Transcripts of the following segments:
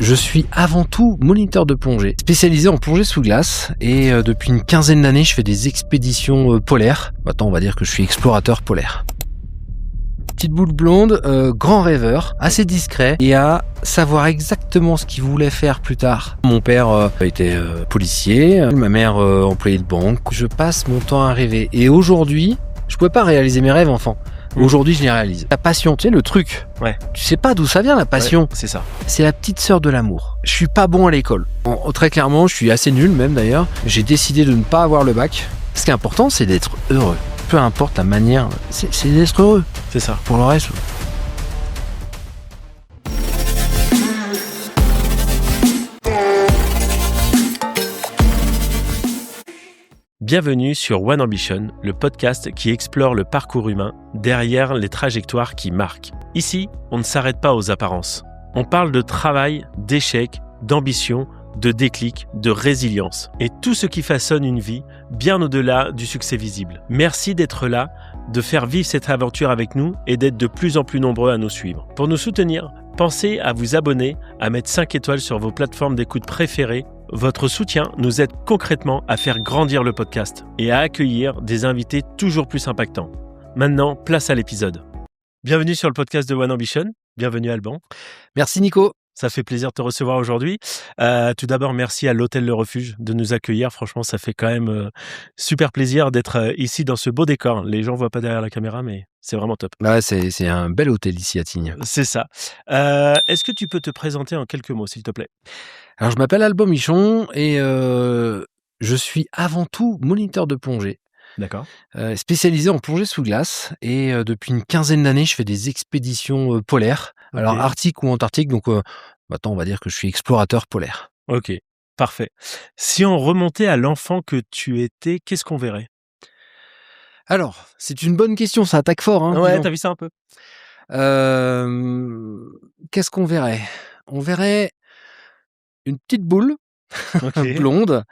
Je suis avant tout moniteur de plongée, spécialisé en plongée sous glace et depuis une quinzaine d'années, je fais des expéditions polaires. Maintenant, on va dire que je suis explorateur polaire. Petite boule blonde, grand rêveur, assez discret et à savoir exactement ce qu'il voulait faire plus tard. Mon père était policier, ma mère employée de banque. Je passe mon temps à rêver et aujourd'hui, je pouvais pas réaliser mes rêves enfant. Aujourd'hui, je les réalise. La passion, tu sais, le truc. Ouais. Tu sais pas d'où ça vient, la passion. Ouais, c'est ça. C'est la petite sœur de l'amour. Je suis pas bon à l'école. Très clairement, je suis assez nul même d'ailleurs. J'ai décidé de ne pas avoir le bac. Ce qui est important, c'est d'être heureux. Peu importe la manière, c'est d'être heureux. C'est ça. Pour le reste... Bienvenue sur One Ambition, le podcast qui explore le parcours humain derrière les trajectoires qui marquent. Ici, on ne s'arrête pas aux apparences. On parle de travail, d'échecs, d'ambition, de déclic, de résilience et tout ce qui façonne une vie bien au-delà du succès visible. Merci d'être là, de faire vivre cette aventure avec nous et d'être de plus en plus nombreux à nous suivre. Pour nous soutenir, pensez à vous abonner, à mettre 5 étoiles sur vos plateformes d'écoute préférées. Votre soutien nous aide concrètement à faire grandir le podcast et à accueillir des invités toujours plus impactants. Maintenant, place à l'épisode. Bienvenue sur le podcast de One Ambition. Bienvenue Alban. Merci Nico. Ça fait plaisir de te recevoir aujourd'hui. Tout d'abord, merci à l'Hôtel Le Refuge de nous accueillir. Franchement, ça fait quand même super plaisir d'être ici dans ce beau décor. Les gens ne voient pas derrière la caméra, mais c'est vraiment top. Ouais, c'est un bel hôtel ici à Tignes. C'est ça. Est-ce que tu peux te présenter en quelques mots, s'il te plaît ? Alors, je m'appelle Alban Michon et je suis avant tout moniteur de plongée. D'accord. Spécialisé en plongée sous glace et depuis une quinzaine d'années, je fais des expéditions polaires. Okay. Alors, Arctique ou Antarctique, donc maintenant, on va dire que je suis explorateur polaire. Ok, parfait. Si on remontait à l'enfant que tu étais, qu'est-ce qu'on verrait ? Alors, c'est une bonne question, ça attaque fort. Hein, ouais, t'as vu ça un peu ? Qu'est-ce qu'on verrait ? On verrait une petite boule okay. blonde,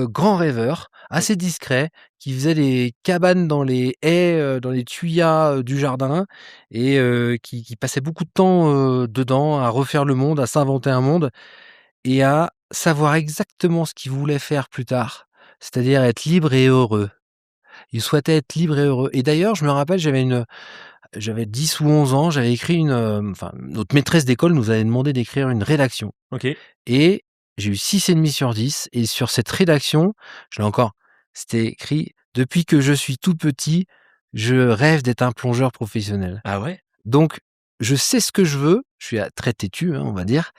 grand rêveur, assez discret, qui faisait des cabanes dans les haies, dans les tuyas du jardin et qui passait beaucoup de temps dedans à refaire le monde, à s'inventer un monde et à savoir exactement ce qu'il voulait faire plus tard, c'est-à-dire être libre et heureux. Il souhaitait être libre et heureux. Et d'ailleurs, je me rappelle, j'avais 10 ou 11 ans, j'avais écrit notre maîtresse d'école nous avait demandé d'écrire une rédaction. Ok. Et j'ai eu 6,5 sur 10. Et sur cette rédaction, c'était écrit « Depuis que je suis tout petit, je rêve d'être un plongeur professionnel. » Ah ouais ? Donc, je sais ce que je veux. Je suis très têtu, on va dire,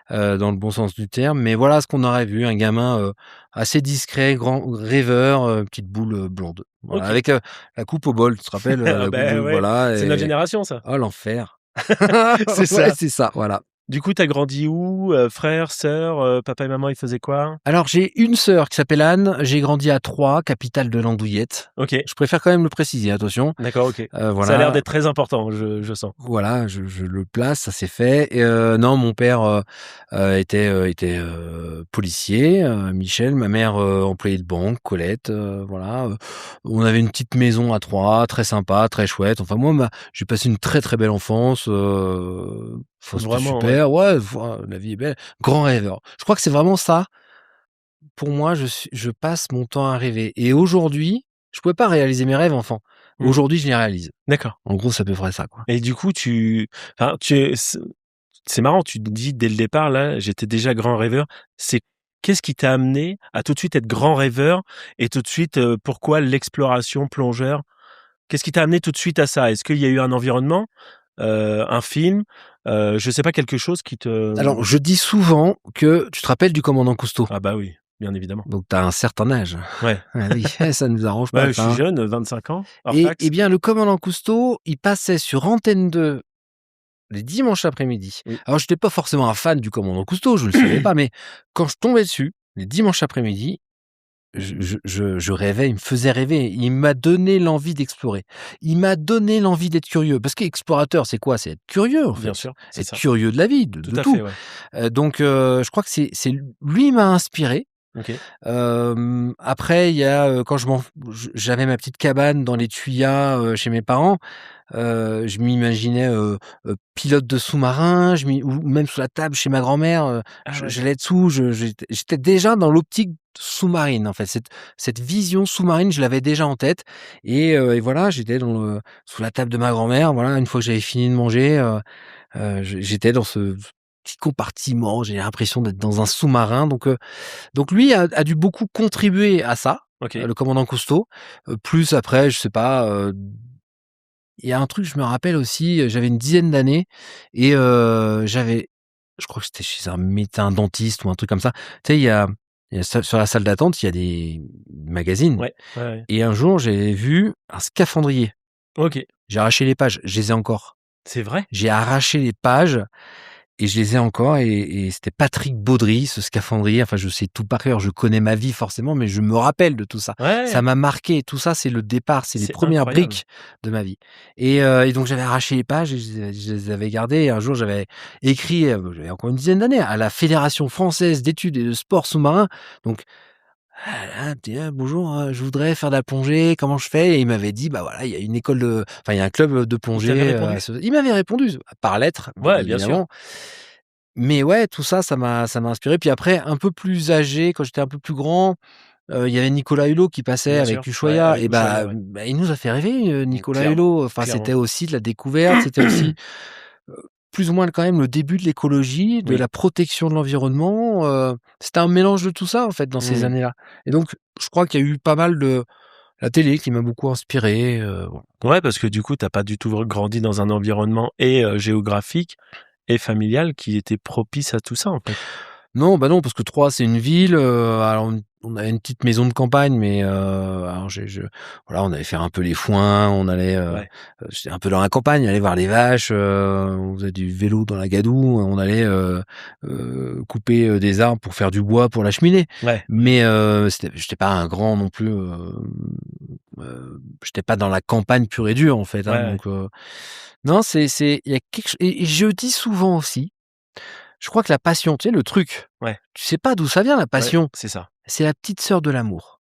dans le bon sens du terme. Mais voilà ce qu'on aurait vu, un gamin assez discret, grand rêveur, petite boule blonde. Voilà, okay. Avec la coupe au bol, tu te rappelles ouais. Voilà. C'est notre génération, ça. Oh, l'enfer. C'est ça. Ouais, c'est ça, voilà. Du coup, t'as grandi où ? Frère, sœur, papa et maman, ils faisaient quoi ? Alors, j'ai une sœur qui s'appelle Anne. J'ai grandi à Troyes, capitale de l'Andouillette. Ok. Je préfère quand même le préciser, attention. D'accord, ok. Voilà. Ça a l'air d'être très important, je sens. Voilà, je le place, ça c'est fait. Et, non, mon père était policier, Michel. Ma mère employée de banque, Colette. Voilà. On avait une petite maison à Troyes, très sympa, très chouette. Enfin, moi, j'ai passé une très très belle enfance. C'était vraiment, super. Ouais, la vie est belle. Grand rêveur. Je crois que c'est vraiment ça. Pour moi, je passe mon temps à rêver. Et aujourd'hui, je pouvais pas réaliser mes rêves enfant. Aujourd'hui, je les réalise. D'accord. En gros, c'est à peu près ça, quoi. Et du coup, c'est marrant, tu te dis dès le départ, là, j'étais déjà grand rêveur. Qu'est-ce qui t'a amené à tout de suite être grand rêveur et tout de suite, pourquoi l'exploration plongeur ? Qu'est-ce qui t'a amené tout de suite à ça ? Est-ce qu'il y a eu un environnement, un film, je sais pas, quelque chose qui te... Alors, je dis souvent que tu te rappelles du commandant Cousteau. Ah bah oui, bien évidemment. Donc, tu as un certain âge. Ouais. Ah oui, ça nous arrange pas. Ouais, je suis jeune, 25 ans. Et bien, le commandant Cousteau, il passait sur Antenne 2 les dimanches après-midi. Oui. Alors, je n'étais pas forcément un fan du commandant Cousteau, je ne le savais pas, mais quand je tombais dessus, les dimanches après-midi, je rêvais, il me faisait rêver. Il m'a donné l'envie d'explorer. Il m'a donné l'envie d'être curieux. Parce qu'explorateur, c'est quoi ? C'est être curieux, en fait. Bien sûr, c'est être ça. curieux de la vie, de tout. Fait, ouais. Donc, je crois que c'est lui m'a inspiré. OK. Après il y a, quand j'avais ma petite cabane dans les Tuyas, chez mes parents, je m'imaginais, pilote de sous-marin, ou même sous la table chez ma grand-mère, Ah ouais. j'allais dessous, j'étais déjà dans l'optique sous-marine, en fait. Cette vision sous-marine, je l'avais déjà en tête et voilà, j'étais sous la table de ma grand-mère, voilà, une fois que j'avais fini de manger, j'étais dans ce petit compartiment, j'ai l'impression d'être dans un sous-marin donc lui a dû beaucoup contribuer à ça, OK. le commandant Cousteau, plus après, je sais pas, il y a un truc, je me rappelle aussi, j'avais une dizaine d'années et je crois que c'était chez un dentiste ou un truc comme ça. Tu sais, il y a sur la salle d'attente, il y a des magazines Ouais. Ouais, ouais. et un jour, j'ai vu un scaphandrier. OK. J'ai arraché les pages, je les ai encore. C'est vrai? J'ai arraché les pages et je les ai encore et c'était Patrick Baudry, ce scaphandrier. Enfin, je sais tout par cœur, je connais ma vie forcément, mais je me rappelle de tout ça. Ça Ouais, m'a marqué, tout ça, c'est le départ, c'est les c'est premières incroyable. briques de ma vie et donc j'avais arraché les pages et je les avais gardées et un jour j'avais écrit, j'avais encore une dizaine d'années, à la Fédération française d'études et de sport sous-marin. Donc «Bonjour, je voudrais faire de la plongée, comment je fais?» et il m'avait dit: «Bah, voilà, il y a une école il y a un club de Il t'avait plongée, répondu? il m'avait répondu par lettre, bien Ouais, bien sûr. évidemment. Mais ouais, tout ça, ça m'a inspiré. Puis après, un peu plus âgé, quand j'étais un peu plus grand, il y avait Nicolas Hulot qui passait Bien avec sûr. Ouais, Ushuaïa avec et Ushuaïa, ouais. il nous a fait rêver, Nicolas Hulot. Enfin, c'était Clairement. aussi de la découverte, c'était aussi, heu, plus ou moins quand même le début de l'écologie, de Oui. la protection de l'environnement, c'était un mélange de tout ça, en fait, dans ces Mmh. années-là et donc je crois qu'il y a eu pas mal de la télé qui m'a beaucoup inspiré, bon. Ouais, parce que du coup, tu as pas du tout grandi dans un environnement géographique et familial qui était propice à tout ça, en fait? Non, bah, non, parce que Troyes, c'est une ville, alors on a une petite maison de campagne, mais alors voilà, on allait faire un peu les foins, on allait, Ouais. j'étais un peu dans la campagne, aller voir les vaches, on faisait du vélo dans la gadoue, on allait, couper, des arbres pour faire du bois pour la cheminée. Ouais. Mais j'étais pas un grand non plus, j'étais pas dans la campagne pure et dure, en fait, Ouais, hein, ouais. donc non, il y a quelque ch et je dis souvent aussi, je crois que la passion, tu sais, le truc, Ouais. tu sais pas d'où ça vient la Ouais, passion. c'est ça. C'est la petite sœur de l'amour.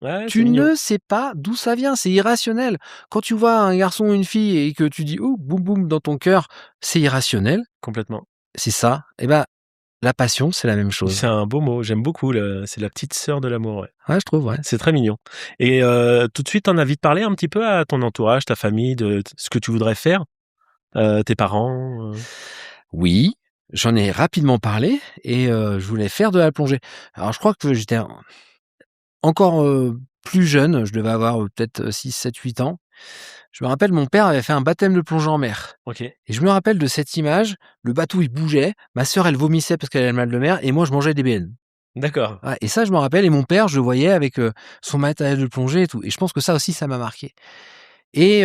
Ouais, c'est Tu mignon. ne sais pas d'où ça vient, c'est irrationnel. Quand tu vois un garçon ou une fille et que tu dis: «Oh, boum boum» dans ton cœur, c'est irrationnel, Complètement. c'est ça. Et ben, la passion, c'est la même chose. C'est un beau mot, j'aime beaucoup c'est la petite sœur de l'amour, ouais. Ouais, je trouve, ouais. C'est très mignon et tout de suite, tu en as vite parlé un petit peu à ton entourage, ta famille, de ce que tu voudrais faire? Tes parents? Oui, j'en ai rapidement parlé et je voulais faire de la plongée. Alors je crois que j'étais encore, plus jeune, je devais avoir, peut-être, 6, 7, 8 ans. Je me rappelle, mon père avait fait un baptême de plongée en mer OK, et je me rappelle de cette image, le bateau il bougeait, ma sœur elle vomissait parce qu'elle avait le mal de mer et moi je mangeais des baleines. d'accord. Ouais et ça je me rappelle et mon père je le voyais avec, son matériel de plongée et tout et je pense que ça aussi ça m'a marqué et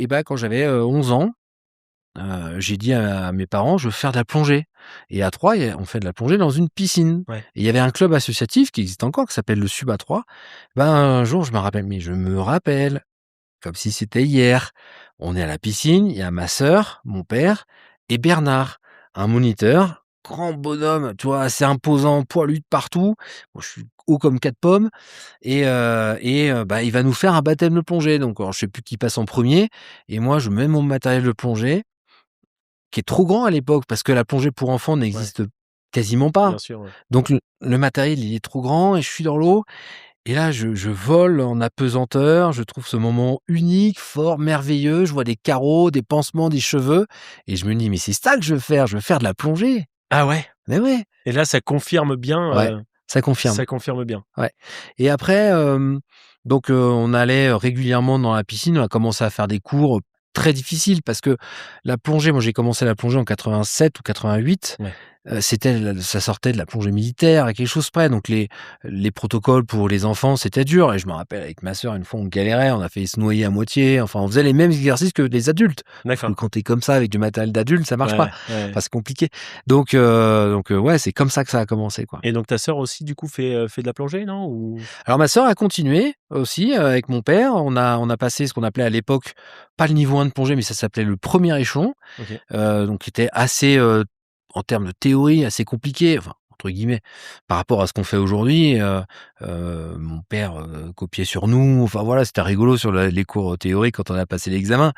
bah, quand j'avais, 11 ans, j'ai dit à mes parents: «Je veux faire de la plongée» et à Troyes, on fait de la plongée dans une piscine Ouais. et il y avait un club associatif qui existe encore, qui s'appelle le Sub à Troyes. Ben, un jour, je me rappelle, comme si c'était hier, on est à la piscine, il y a ma sœur, mon père et Bernard, un moniteur, grand bonhomme, tu vois, assez imposant, poilu de partout. Moi, je suis haut comme 4 pommes bah, il va nous faire un baptême de plongée donc alors je sais plus qui passe en premier et moi, je mets mon matériel de plongée qui est trop grand à l'époque parce que la plongée pour enfants Ouais, n'existe quasiment bien pas. sûr, ouais. Donc le matériel, il est trop grand et je suis dans l'eau et là je vole en apesanteur, je trouve ce moment unique, fort, merveilleux. Je vois des carreaux, des pansements, des cheveux et je me dis: «Mais c'est ça que je veux faire de la plongée». Ah ouais? Mais ouais, Et là, ça confirme bien, ouais, ça confirme, ça confirme bien. ouais et après, donc on allait, régulièrement dans la piscine. On a commencé à faire des cours, très difficiles parce que la plongée, moi j'ai commencé la plongée en 87 ou 88. Ouais. Ça sortait de la plongée militaire à quelque chose près, donc les protocoles pour les enfants, c'était dur et je me rappelle avec ma sœur, une fois, on galérait, on a failli se noyer à moitié, enfin, on faisait les mêmes exercices que les adultes. Parce que D'accord. quand tu es comme ça avec du matériel d'adulte, ça marche Ouais, pas. ouais, ouais. Enfin, c'est compliqué. Ouais, c'est comme ça que ça a commencé, quoi. Et donc ta sœur aussi, du coup, fait de la plongée, non? Ou Alors ma sœur a continué aussi, avec mon père. On a passé ce qu'on appelait à l'époque, pas le niveau 1 de plongée, mais ça s'appelait le premier échelon, OK. donc qui était assez, en termes de théorie, assez compliqué. Enfin, entre guillemets, par rapport à ce qu'on fait aujourd'hui. Mon père, copiait sur nous, enfin voilà, c'était rigolo sur les cours théoriques quand on a passé l'examen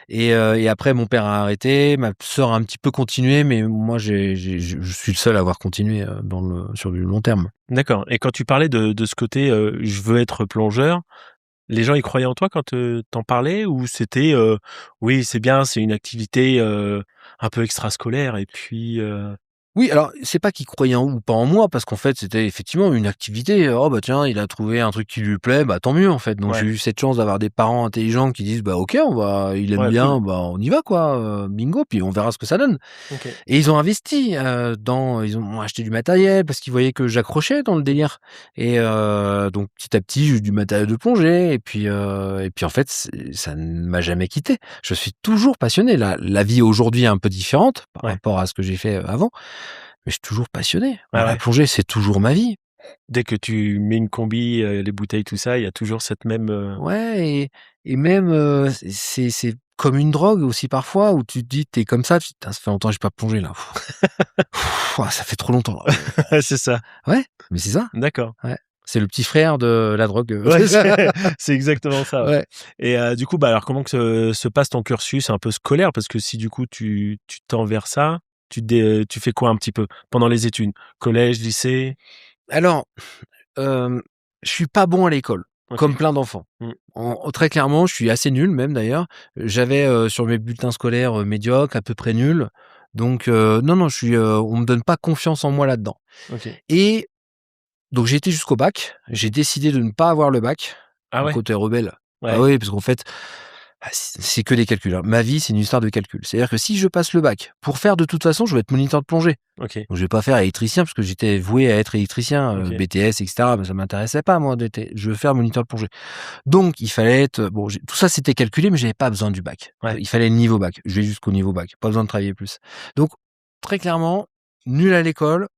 et après mon père a arrêté, ma sœur a un petit peu continué, mais moi je suis le seul à avoir continué, sur du long terme. D'accord, et quand tu parlais de ce côté, «Je veux être plongeur», les gens, ils croyaient en toi quand, tu parlais, ou c'était, «Oui, c'est bien, c'est une activité, un peu extrascolaire» et puis, Oui, alors c'est pas qu'il croyait en ou pas en moi, parce qu'en fait, c'était effectivement une activité. «Oh bah tiens, il a trouvé un truc qui lui plaît, bah tant mieux en fait». Donc j'ai ouais, eu cette chance d'avoir des parents intelligents qui disent: «Bah OK, il aime ouais, cool. bien, bah on y va quoi, bingo, puis on verra ce que ça donne». OK. Et ils ont investi, ils ont acheté du matériel parce qu'ils voyaient que j'accrochais dans le délire et donc petit à petit, j'ai eu du matériel de plongée et puis en fait, ça ne m'a jamais quitté. Je suis toujours passionné. La vie aujourd'hui est un peu différente par Ouais, rapport à ce que j'ai fait, avant, mais je suis toujours passionné. ouais, Moi, la ouais. plongée, c'est toujours ma vie. Dès que tu mets une combi, les bouteilles, tout ça, il y a toujours cette même, Ouais et même, c'est comme une drogue aussi parfois où tu te dis: «Tu es comme ça, tu «Putain, ça fait longtemps que j'ai pas plongé là. Ouah, ça fait trop longtemps là». c'est ça. Ouais, mais c'est ça. D'accord. Ouais. C'est le petit frère de la drogue, Ouais, c'est exactement ça, ouais, Ouais. et du coup, bah, alors comment que se passe ton cursus un peu scolaire? Parce que si du coup tu tends vers ça, tu fais quoi un petit peu pendant les études? Collège, lycée? Alors, je suis pas bon à l'école, comme OK. plein d'enfants. Mmh. Très clairement, je suis assez nul même d'ailleurs. J'avais, sur mes bulletins scolaires, médiocre, à peu près nul. Donc non, non, on me donne pas confiance en moi là-dedans OK. et donc j'ai été jusqu'au bac. J'ai décidé de ne pas avoir le bac. Ah Mon ouais? côté rebelle. Ah Ouais. oui, parce qu'en fait, c'est que des calculs, hein. Ma vie, c'est une histoire de calcul. C'est-à-dire que si je passe le bac, pour faire de toute façon, je vais être moniteur de plongée. OK. Donc je vais pas faire électricien parce que j'étais voué à être électricien, OK. BTS et cetera, mais ça m'intéressait pas moi je veux faire moniteur de plongée. Donc il fallait être bon, tout ça c'était calculé, mais j'avais pas besoin du bac. Ouais. Il fallait le niveau bac. Je vais jusqu'au niveau bac, pas besoin de travailler plus. Donc très clairement, nul à l'école,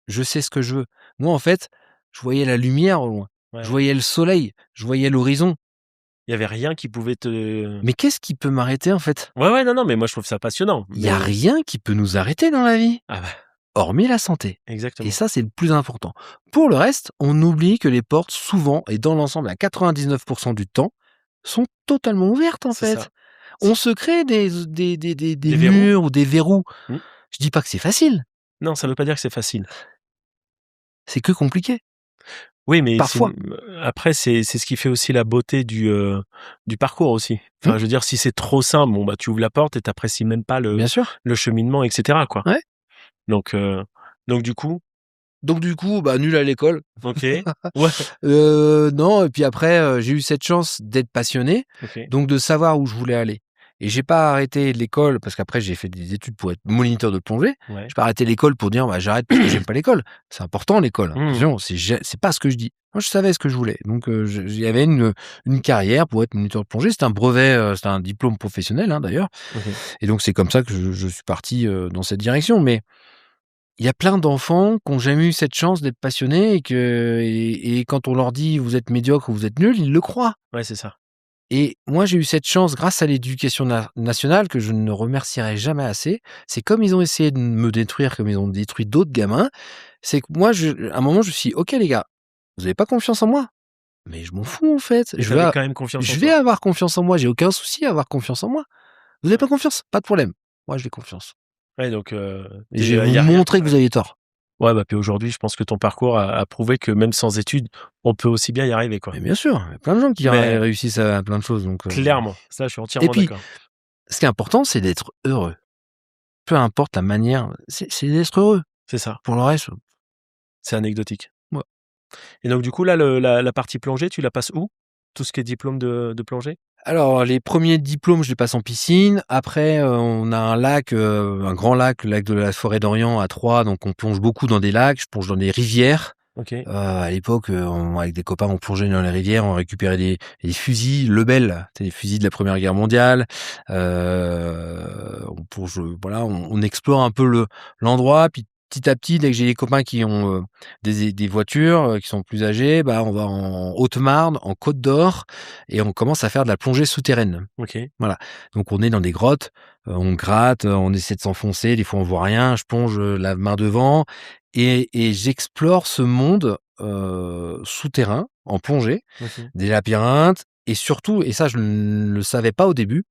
je sais ce que je veux. Moi en fait, je voyais la lumière au loin. Ouais, Je ouais. voyais le soleil, je voyais l'horizon. Il y avait rien qui pouvait te Mais qu'est-ce qui peut m'arrêter en fait? ouais, ouais, non, non, mais moi je trouve ça passionnant, Il y a mais rien qui peut nous arrêter dans la vie. ah bah, Hormis la santé. Et exactement. ça, c'est le plus important. Pour le reste, on oublie que les portes, souvent, et dans l'ensemble, à 99 du temps, sont totalement ouvertes, en C'est ça. fait. On se crée des Des verrous? murs ou des verrous. Mmh. Je dis pas que c'est facile, Non, ça veut pas dire que c'est facile. c'est que compliqué, Oui, mais parfois. après c'est ce qui fait aussi la beauté du parcours aussi. Mmh, Enfin, je veux dire, si c'est trop simple, bon, bah, tu ouvres la porte et tu apprécies même pas bien sûr. le cheminement et cetera, quoi. Ouais. Donc donc du coup Donc du coup, bah, nul à l'école. OK. Ouais. Non et puis après, j'ai eu cette chance d'être passionné, OK. donc de savoir où je voulais aller et j'ai pas arrêté l'école parce qu'après j'ai fait des études pour être moniteur de plongée. Ouais. J'ai pas arrêté l'école pour dire: «Bah, j'arrête parce que j'aime pas l'école». C'est important l'école, Mmh. attention, c'est pas ce que je dis. Moi, je savais ce que je voulais, donc il y avait une carrière pour être moniteur de plongée. C'était un brevet, c'était un diplôme professionnel, hein, d'ailleurs OK. et donc c'est comme ça que je suis parti, dans cette direction mais il y a plein d'enfants qui ont jamais eu cette chance d'être passionnés et quand on leur dit: «Vous êtes médiocre ou vous êtes nul», ils le croient Ouais, c'est ça. et moi, j'ai eu cette chance grâce à l'éducation nationale que je ne remercierai jamais assez. C'est comme ils ont essayé de me détruire, comme ils ont détruit d'autres gamins, c'est que moi, à un moment, je me suis dit: «OK les gars, vous avez pas confiance en moi? Mais je m'en fous en fait, Mais tu avais quand même confiance en je vais toi? avoir confiance en moi, j'ai aucun souci à avoir confiance en moi. Vous avez Ouais. pas confiance? Pas de problème. Moi, j'ai confiance Ouais, donc et tu je vais vous y a rien montrer que vous avez tort». ouais, bah, puis aujourd'hui, je pense que ton parcours a prouvé que même sans études, on peut aussi bien y arriver, quoi. Mais bien sûr, il y a plein de gens qui Mais réussissent à plein de choses donc clairement, ça, je suis et entièrement puis, d'accord. ce qui est important, c'est d'être heureux. Peu importe la manière, c'est d'être heureux. C'est ça, Pour le reste, c'est anecdotique. ouais. Et donc du coup, là, la partie plongée, tu la passes où? Tout ce qui est diplôme de plongée? Alors les premiers diplômes, je les passe en piscine. Après, on a un lac, un grand lac, le lac de la Forêt d'Orient à Troyes, donc on plonge beaucoup dans des lacs. Je plonge dans des rivières. OK. À l'époque, avec des copains, on plongeait dans les rivières, on récupérait des fusils Lebel, tu sais, les fusils de la Première Guerre mondiale. On plonge, voilà, on explore un peu l'endroit, puis petit à petit, dès que j'ai des copains qui ont, des voitures, qui sont plus âgés, bah, on va en Haute-Marne, en Côte d'Or et on commence à faire de la plongée souterraine. OK. Voilà, donc on est dans des grottes, on gratte, on essaie de s'enfoncer, des fois on voit rien, je plonge, la main devant et j'explore ce monde, souterrain, en plongée, OK. des labyrinthes et surtout et ça je ne le savais pas au début,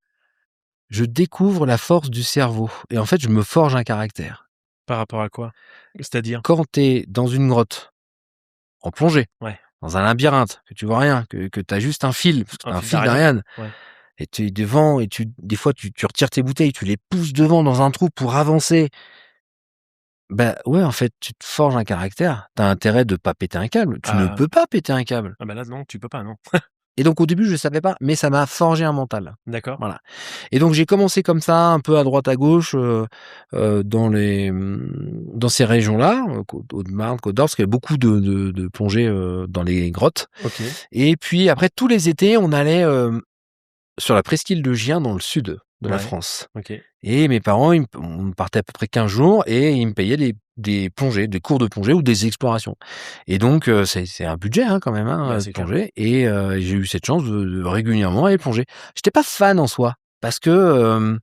je découvre la force du cerveau et en fait, je me forge un caractère. Par rapport à quoi? C'est-à-dire? Quand tu es dans une grotte, en plongée, Ouais, dans un labyrinthe, que tu vois rien, que tu as juste un fil, parce que tu un as un fil fil d'Ariane? d'Ariane Ouais. et tu es devant et des fois tu retires tes bouteilles, tu les pousses devant dans un trou pour avancer. Bah, ouais, en fait, tu te forges un caractère. Tu as intérêt de pas péter un câble. Tu ne Ah, peux pas péter un câble. ah bah là, non, tu peux pas, non. Et donc au début, je savais pas, mais ça m'a forgé un mental. D'accord. Voilà. Et donc j'ai commencé comme ça, un peu à droite à gauche, dans ces régions-là, Haute-Marne, Côte d'Or, parce qu'il y a beaucoup de plongées, dans les grottes. OK, Et puis après tous les étés, on allait, sur la presqu'île de Gien dans le sud de la ouais, France. OK. Et mes parents, on partait à peu près 15 jours et ils me payaient des plongées, des cours de plongée ou des explorations. Et donc, c'est un budget, hein, quand même, Bah, hein, de c'est clair. plonger et j'ai eu cette chance de régulièrement aller plonger. J'étais pas fan en soi parce que,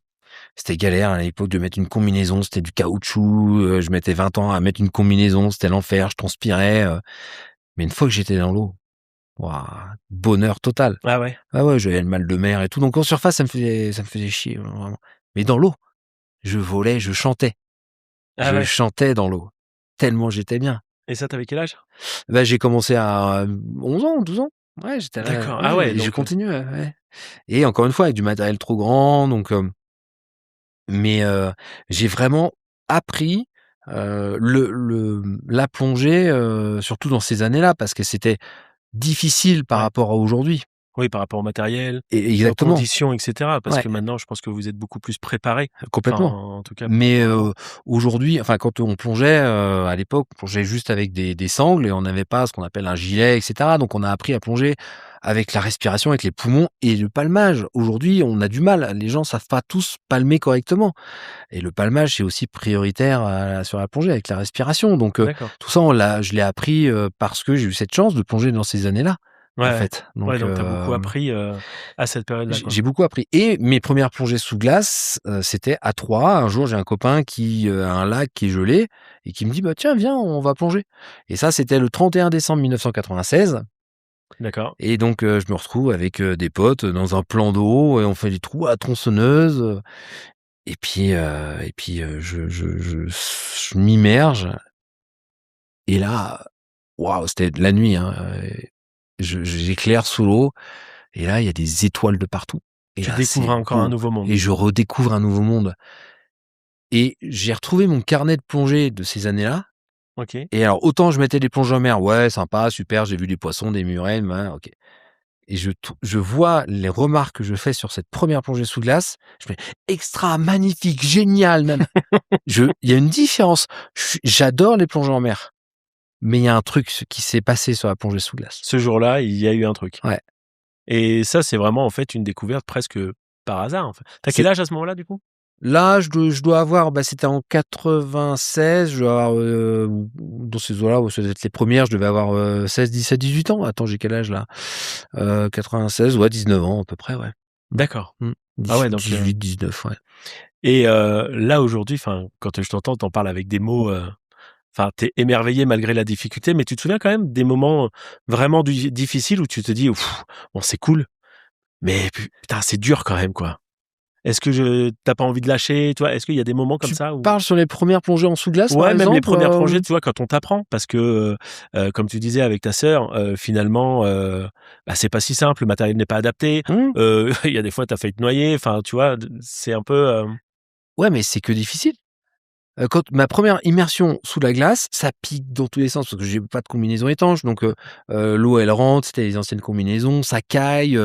c'était galère à l'époque de mettre une combinaison, c'était du caoutchouc, je mettais 20 ans à mettre une combinaison, c'était l'enfer, je transpirais, mais une fois que j'étais dans l'eau, waouh, bonheur total. Ah ouais? Ah ouais, j'avais le mal de mer et tout, donc en surface, ça me faisait chier, vraiment. Mais dans l'eau, je volais, je chantais. Ah Je ouais? chantais dans l'eau, tellement j'étais bien. Et ça, tu avais quel âge? Bah, j'ai commencé à 11 ans, 12 ans. Ouais, j'étais là, D'accord. Ah ouais ouais, et je donc continue, ouais et encore une fois avec du matériel trop grand donc mais j'ai vraiment appris, la plongée, surtout dans ces années-là parce que c'était difficile par ouais. rapport à aujourd'hui. Oui, par rapport au matériel, Et aux exactement, conditions et cetera, parce ouais. que maintenant, je pense que vous êtes beaucoup plus préparés. Enfin, Complètement. en tout cas par Mais rapport à avant. aujourd'hui, enfin, quand on plongeait, à l'époque, on plongeait juste avec des sangles et on n'avait pas ce qu'on appelle un gilet et cetera. Donc on a appris à plonger avec la respiration, avec les poumons et le palmage. Aujourd'hui, on a du mal. Les gens savent pas tous palmer correctement et le palmage, c'est aussi prioritaire sur la plongée avec la respiration. Donc D'accord. tout ça, je l'ai appris, parce que j'ai eu cette chance de plonger dans ces années-là, Ouais, en ouais. fait. Ouais, Donc donc tu as beaucoup appris, à cette période-là, quoi. j'ai beaucoup appris et mes premières plongées sous glace, c'était à 3. Un jour, j'ai un copain qui, a un lac qui est gelé et qui me dit: «Bah, tiens, viens, on va plonger» et ça, c'était le 31 décembre 1996 D'accord. et donc je me retrouve avec, des potes, dans un plan d'eau et on fait des trous à la tronçonneuse, et puis, je m'immerge et là, waouh, c'était la nuit, hein, j'éclaire sous l'eau et là, il y a des étoiles de partout et Tu là, c'est découvres encore un beau nouveau monde. et je redécouvre un nouveau monde et j'ai retrouvé mon carnet de plongée de ces années-là OK. et alors autant je mettais des plongées en mer, ouais, sympa, super, j'ai vu des poissons, des murènes, OK et je vois les remarques que je fais sur cette première plongée sous glace, je fais: «Extra, magnifique, génial, nana». Il y a une différence. J'adore les plongées en mer, mais il y a un truc qui s'est passé sur la plongée sous glace. Ce jour-là, il y a eu un truc Ouais, et ça, c'est vraiment, en fait, une découverte presque par hasard, en fait. Tu as c'est quel âge à ce moment-là, du coup? là, je dois avoir, bah, c'était en 96, je dois avoir, dans ces eaux-là, ouais, ça devait être les premières, je devais avoir, 16, 17, 18 ans. Attends, j'ai quel âge là? 96, ouais, 19 ans à peu près, ouais. D'accord. Mmh. Ah ouais, donc 18-19, ouais. et là, aujourd'hui, enfin, quand je t'entends, tu en parles avec des mots, enfin, tu es émerveillé malgré la difficulté, mais tu te souviens quand même des moments, vraiment difficiles où tu te dis: «Ouf, bon, c'est cool, mais putain, c'est dur quand même, quoi». Est-ce que tu pas envie de lâcher, tu vois? Est-ce qu'il y a des moments comme Tu ça où parles sur les premières plongées en sous-glace, par ouais, même les exemple, premières plongées, tu vois, quand on t'apprend parce que, comme tu disais avec ta sœur, finalement, bah, c'est pas si simple, le matériel n'est pas adapté, Mmh. il y a des fois, tu as failli te noyer, enfin, tu vois? C'est un peu, Ouais, mais c'est que difficile. Quand ma première immersion sous la glace, ça pique dans tous les sens parce que j'ai pas de combinaison étanche donc l'eau elle rentre, c'était les anciennes combinaisons, ça caille,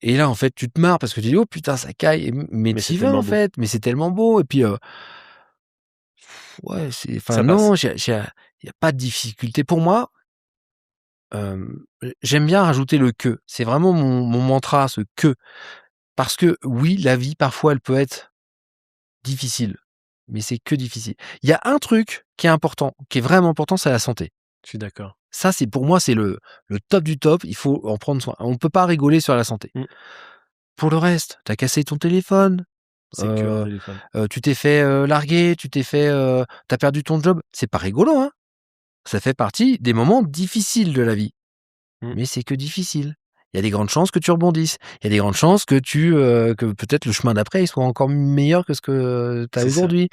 et là en fait tu te marres parce que tu dis: «Oh putain ça caille» mais mais c'est tu y vas en tellement beau. fait, mais c'est tellement beau et puis, ouais c'est enfin Ça non, passe. il y a pas de difficulté. Pour moi, j'aime bien rajouter le «que». C'est vraiment mon mantra ce «que» parce que oui, la vie parfois elle peut être difficile, mais c'est que difficile. Il y a un truc qui est important, qui est vraiment important, c'est la santé. Je suis d'accord. Ça, c'est pour moi, c'est le top du top, il faut en prendre soin. On peut pas rigoler sur la santé. Mmh. Pour le reste, tu as cassé ton téléphone, C'est que un heu téléphone. tu t'es fait, larguer, tu as perdu ton job, c'est pas rigolo, hein? Ça fait partie des moments difficiles de la vie. Mmh. Mais c'est que difficile. Il y a des grandes chances que tu rebondisses. Il y a des grandes chances que que peut-être le chemin d'après, il soit encore meilleur que ce que tu as C'est ça. aujourd'hui.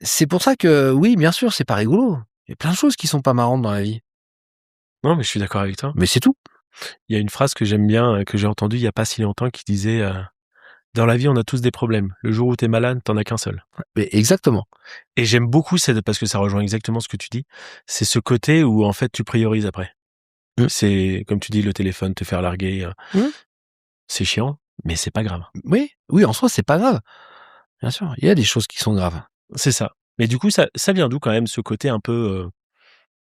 C'est pour ça que oui, bien sûr, c'est pas rigolo. Il y a plein de choses qui sont pas marrantes dans la vie. Non, mais je suis d'accord avec toi. Mais c'est tout. Il y a une phrase que j'aime bien, que j'ai entendue il y a pas si longtemps qui disait, «Dans la vie, on a tous des problèmes. Le jour où tu es malade, tu en as qu'un seul». Mais exactement. Et j'aime beaucoup parce que ça rejoint exactement ce que tu dis. C'est ce côté où, en fait, tu priorises après. Mmh. C'est, comme tu dis, le téléphone, te faire larguer, Mmh. c'est chiant, mais c'est pas grave. Oui, oui, en soi, c'est pas grave. Bien sûr, il y a des choses qui sont graves. C'est ça. Mais du coup, ça vient d'où quand même ce côté un peu,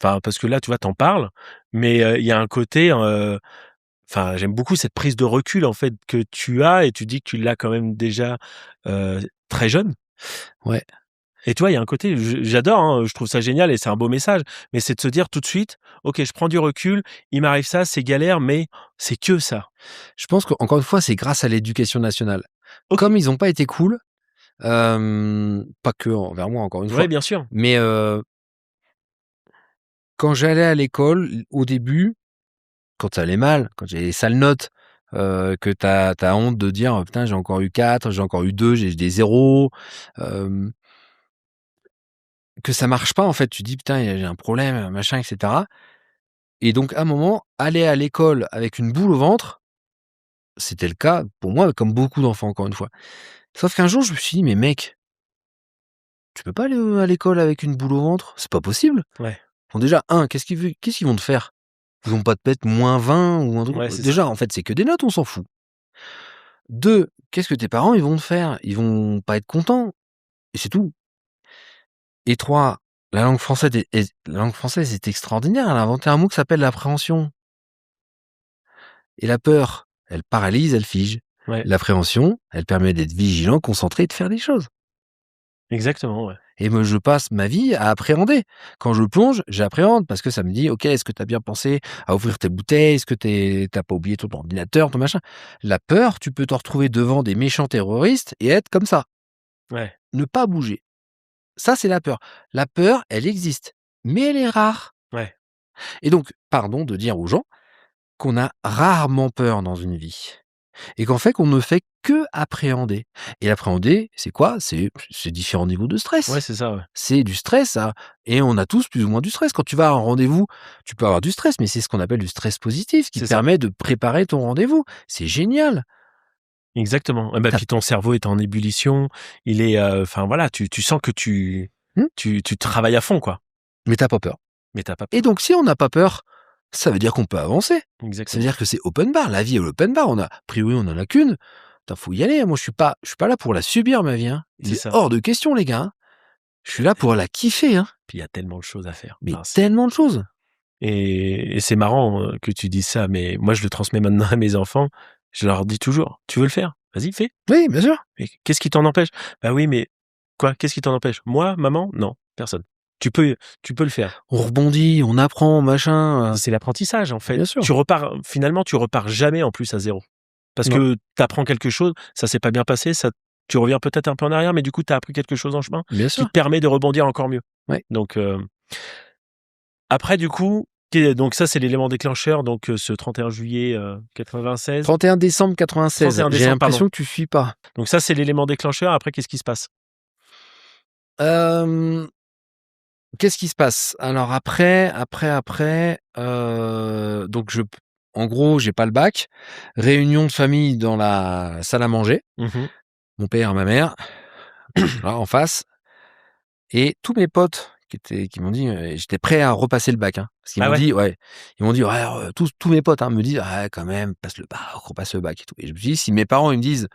enfin, parce que là, tu vois, t'en parles, mais il y a un côté, enfin, j'aime beaucoup cette prise de recul, en fait, que tu as et tu dis que tu l'as quand même déjà, très jeune. Ouais. Et toi, il y a un côté, j'adore, hein, je trouve ça génial et c'est un beau message, mais c'est de se dire tout de suite: «OK, je prends du recul, il m'arrive ça, c'est galère, mais c'est que ça». Je pense qu'encore une fois, c'est grâce à l'éducation nationale. OK. Comme ils ont pas été cool, pas que envers moi, encore une fois, Ouais, bien sûr. mais quand j'allais à l'école, au début, quand ça allait mal, quand j'ai des sales notes, que t'as honte de dire: «Putain, j'ai encore eu 4, j'ai encore eu 2, j'ai des zéros», hem, que ça marche pas, en fait, tu dis: «Putain, j'ai un problème, machin et cetera», et donc à un moment, aller à l'école avec une boule au ventre, c'était le cas pour moi, comme beaucoup d'enfants, encore une fois. Sauf qu'un jour, je me suis dit: «Mais mec, tu peux pas aller, à l'école avec une boule au ventre? C'est pas possible». Ouais. Bon, déjà, qu'est-ce qu'ils vont te faire? Ils vont pas te mettre -20 ou un truc, Ouais, c'est ça. déjà, en fait, c'est que des notes, on s'en fout. 2, qu'est-ce que tes parents, ils vont te faire? Ils vont pas être contents et c'est tout. Et 3, la langue française est extraordinaire. Elle a inventé un mot qui s'appelle l'appréhension, et la peur, elle paralyse, elle fige. Ouais, L'appréhension, elle permet d'être vigilant, concentré et de faire des choses. exactement, ouais. Et moi, je passe ma vie à appréhender. Quand je plonge, j'appréhende parce que ça me dit: «OK, est-ce que tu as bien pensé à ouvrir tes bouteilles? Est-ce que tu pas oublié ton ordinateur, ton machin?» La peur, tu peux te retrouver devant des méchants terroristes et être comme ça, Ouais, ne pas bouger. Ça, c'est la peur. La peur, elle existe, mais elle est rare. ouais, Et donc, pardon de dire aux gens qu'on a rarement peur dans une vie. Et qu'en fait, qu'on ne fait que appréhender. Et appréhender, c'est quoi? C'est différents niveaux de ouais, stress. c'est ça, ouais. C'est du stress, ça, et on a tous plus ou moins du stress. Quand tu vas à un rendez-vous, tu peux avoir du stress, mais c'est ce qu'on appelle du stress positif qui C'est te ça, permet de préparer ton rendez-vous. C'est génial. exactement. Et bah, Tu puis ton cerveau est en ébullition, il est, enfin voilà, tu sens que tu mmh, tu travailles à fond, quoi, mais tu pas peur. mais tu pas Et peur. donc si on n'a pas peur, ça veut dire qu'on peut avancer. Ça veut Exactement. dire que c'est open bar. La vie est open bar. A priori, on en a qu'une. Putain, faut y aller. Moi, je suis pas là pour la subir, ma vie, hein. Il C'est est ça. hors de question, les gars, hein. Je suis là pour la kiffer, hein. Puis il y a tellement de choses à faire. Mais Enfin, c'est tellement de choses. et c'est marrant, que tu dises ça, mais moi je le transmets maintenant à mes enfants. Je leur dis toujours: «Tu veux le faire? Vas-y, fais. Oui, bien sûr. Mais qu'est-ce qui t'en empêche?» «Bah oui, mais quoi? Qu'est-ce qui t'en empêche? Moi? Maman? Non, personne. Tu peux le faire». On rebondit, on apprend, machin, C'est l'apprentissage, en fait. bien sûr. Tu repars jamais en plus à zéro. Parce Non, que tu apprends quelque chose, ça s'est pas bien passé, tu reviens peut-être un peu en arrière, mais du coup, tu as appris quelque chose en chemin bien qui sûr. te permet de rebondir encore mieux. Ouais. Donc, après du coup, donc ça, c'est l'élément déclencheur, donc ce 31 juillet, 96. 31 décembre 96. 31 J'ai décembre, pardon. l'impression que tu suis pas. Donc ça, c'est l'élément déclencheur. Après, qu'est-ce qui se passe? Hem, Qu'est-ce qui se passe? Alors après, donc en gros, j'ai pas le bac. Réunion de famille dans la salle à manger. Mmh. Mon père, ma mère, là, en face, et tous mes potes qui m'ont dit, j'étais prêt à repasser le bac, hein. Parce qu'ils Ah m'ont ouais? dit, ouais, ils m'ont dit: «Ouais, tous mes potes, hein, me disent: "Ah quand même, passe le bac, repasse le bac et tout", et je me suis dit: «Si mes parents, ils me disent: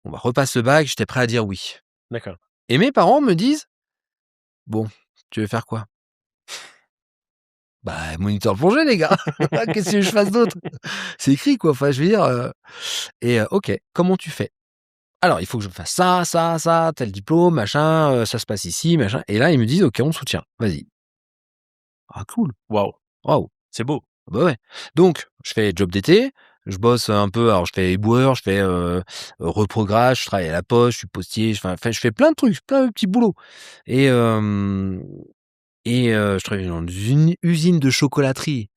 "On va repasse le bac", j'étais prêt à dire oui». D'accord. Et mes parents me disent: «Bon, tu veux faire quoi?» Bah, moniteur de plongée, les gars. Qu'est-ce que je fasse d'autre? C'est écrit, quoi. Enfin, je veux dire, OK, comment tu fais? Alors, il faut que je fasse ça, ça, ça, tel diplôme, machin, ça se passe ici, machin, et là, ils me disent: «OK, on te soutient, vas-y». Ah cool, Waouh, waouh, c'est beau. bah, ouais. Donc je fais job d'été, je bosse un peu, alors je fais éboueur, je fais, reprographe, je travaille à la poste, je suis postier, je fais plein de trucs, plein de petits boulots, et et je travaillais dans une usine de chocolaterie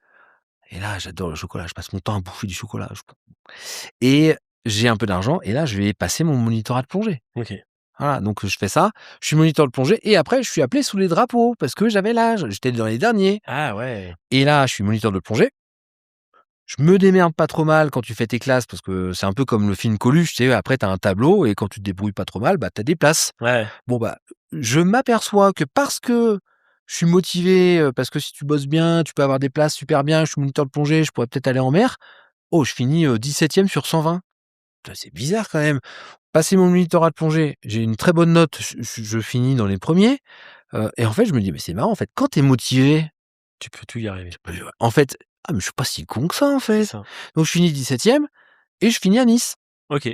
et là, j'adore le chocolat, je passe mon temps à bouffer du chocolat, et j'ai un peu d'argent et là, je vais passer mon monitorat de plongée. OK. Voilà, donc je fais ça, je suis moniteur de plongée et après je suis appelé sous les drapeaux parce que j'avais l'âge, j'étais dans les derniers Ah ouais. et là, je suis moniteur de plongée. Je me démerde pas trop mal quand tu fais tes classes parce que c'est un peu comme le film Coluche, tu sais, après tu as un tableau et quand tu te débrouilles pas trop mal, bah, tu as des places. Ouais. Bon, bah, je m'aperçois que parce que je suis motivé, parce que si tu bosses bien, tu peux avoir des places super bien, je suis moniteur de plongée, je pourrais peut-être aller en mer. Oh, je finis, 17e sur 120. Putain, c'est bizarre quand même. Passer mon monitorat de plongée, j'ai une très bonne note, je finis dans les premiers. Et en fait, je me dis: «Mais c'est marrant en fait, quand tu es motivé, Tu peux tout y arriver. en fait, ah mais je suis pas si con que ça en C'est fait». ça. Donc je finis 17e et je finis à Nice. OK.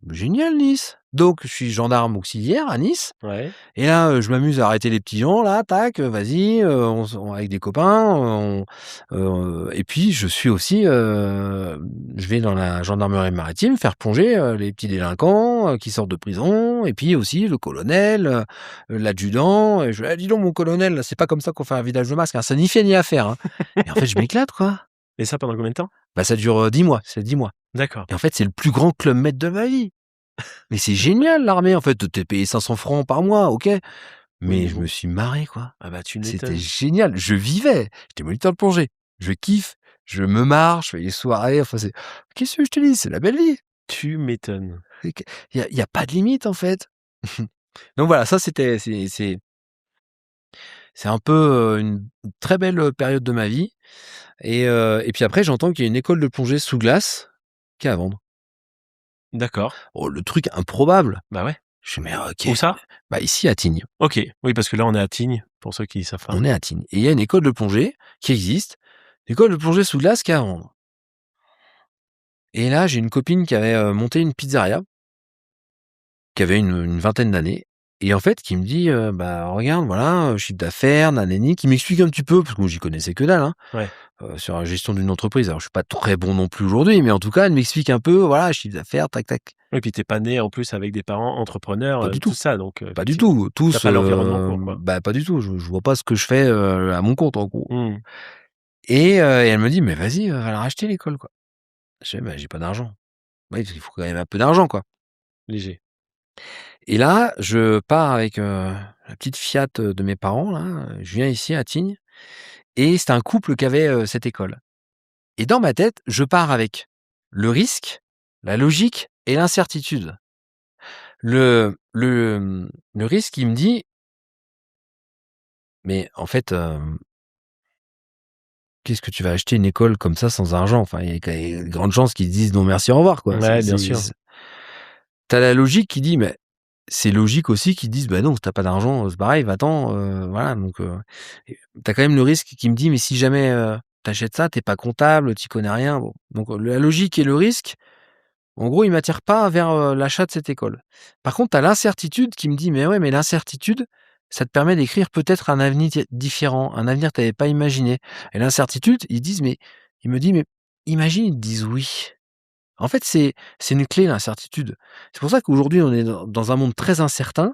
Génial Nice! Donc je suis gendarme auxiliaire à Nice. Ouais. Et là, je m'amuse à arrêter les petits gens là, tac, vas-y, on avec des copains, et puis je suis aussi, je vais dans la gendarmerie maritime faire plonger, les petits délinquants, qui sortent de prison et puis aussi le colonel, l'adjudant et je: «Eh dis donc mon colonel, c'est pas comme ça qu'on fait un vidage de masque, hein, ça n'y fait ni à faire, hein». Et en fait, je m'éclate quoi. Et ça pendant combien de temps? Bah, ça dure, 10 mois, c'est 10 mois D'accord. et en fait, c'est le plus grand club med de ma vie. Mais c'est génial l'armée en fait, tu es payé 500 francs par mois, OK. Oui, Mais mais je bon. me suis marré, quoi. Ah bah, tu C'était m'étonnes. génial. Je vivais. J'étais moniteur de plongée. Je kiffe, je me marre, je fais les soirées, enfin c'est qu'est-ce que je te dis? C'est la belle vie. Tu m'étonnes. C'est que il y a pas de limite, en fait. Donc voilà, ça c'était c'est un peu, une très belle, période de ma vie et puis après j'entends qu'il y a une école de plongée sous glace qui est à vendre. D'accord. Oh, le truc improbable. Bah ouais. Je fais: «Mais OK». Où ça? Bah, ici à Tignes. OK. Oui, parce que là, on est à Tignes, pour ceux qui savent pas. On est à Tignes et il y a une école de plongée qui existe, une école de plongée sous glace qui est à vendre. Et là, j'ai une copine qui avait, monté une pizzeria, qui avait une vingtaine d'années et en fait, qui me dit, «Bah, regarde, voilà, chiffre d'affaires, nanani», qui m'explique un petit peu, parce que moi, j'y connaissais que dalle, hein, Ouais. sur la gestion d'une entreprise. Alors, je suis pas très bon non plus aujourd'hui, mais en tout cas, elle m'explique un peu, voilà, chiffre d'affaires, tac, tac. Et puis tu pas né en plus avec des parents entrepreneurs, Pas du tout tout, ça, donc pas du effectivement, tout. tu Tous, pas l'environnement pour, quoi. bah, pas du tout. Je vois pas ce que je fais, à mon compte, en gros Mmh. et elle me dit: «Mais vas-y, va la racheter l'école, quoi». Je fais: «Bah, j'ai pas d'argent». Oui, il faut quand même un peu d'argent, quoi. Léger. Et là, je pars avec, la petite Fiat, de mes parents là, je viens ici à Tignes et c'était un couple qui avait, cette école. Et dans ma tête, je pars avec le risque, la logique et l'incertitude. Le risque, il me dit: «Mais en fait, qu'est-ce que tu vas acheter une école comme ça sans argent?» Enfin, il y a de grandes chances qu'ils se disent: «Non merci, au revoir», quoi. Ouais, bien sûr. Tu la logique qui dit: «Mais» c'est logique aussi qu'ils disent: «Bah non, si tu pas d'argent, c'est pareil, va-t'en», voilà donc et tu quand même le risque qui me dit: «Mais si jamais, tu ça, t'es pas comptable, tu connais rien». Bon, donc la logique et le risque, en gros, ils m'attirent pas vers, l'achat de cette école. Par contre, tu l'incertitude qui me dit: «Mais ouais, mais l'incertitude, ça te permet d'écrire peut-être un avenir différent, un avenir que tu pas imaginé» et l'incertitude, ils me disent: «Mais imagine, ils te disent oui». En fait, c'est une clé l'incertitude. C'est pour ça qu'aujourd'hui, on est dans un monde très incertain,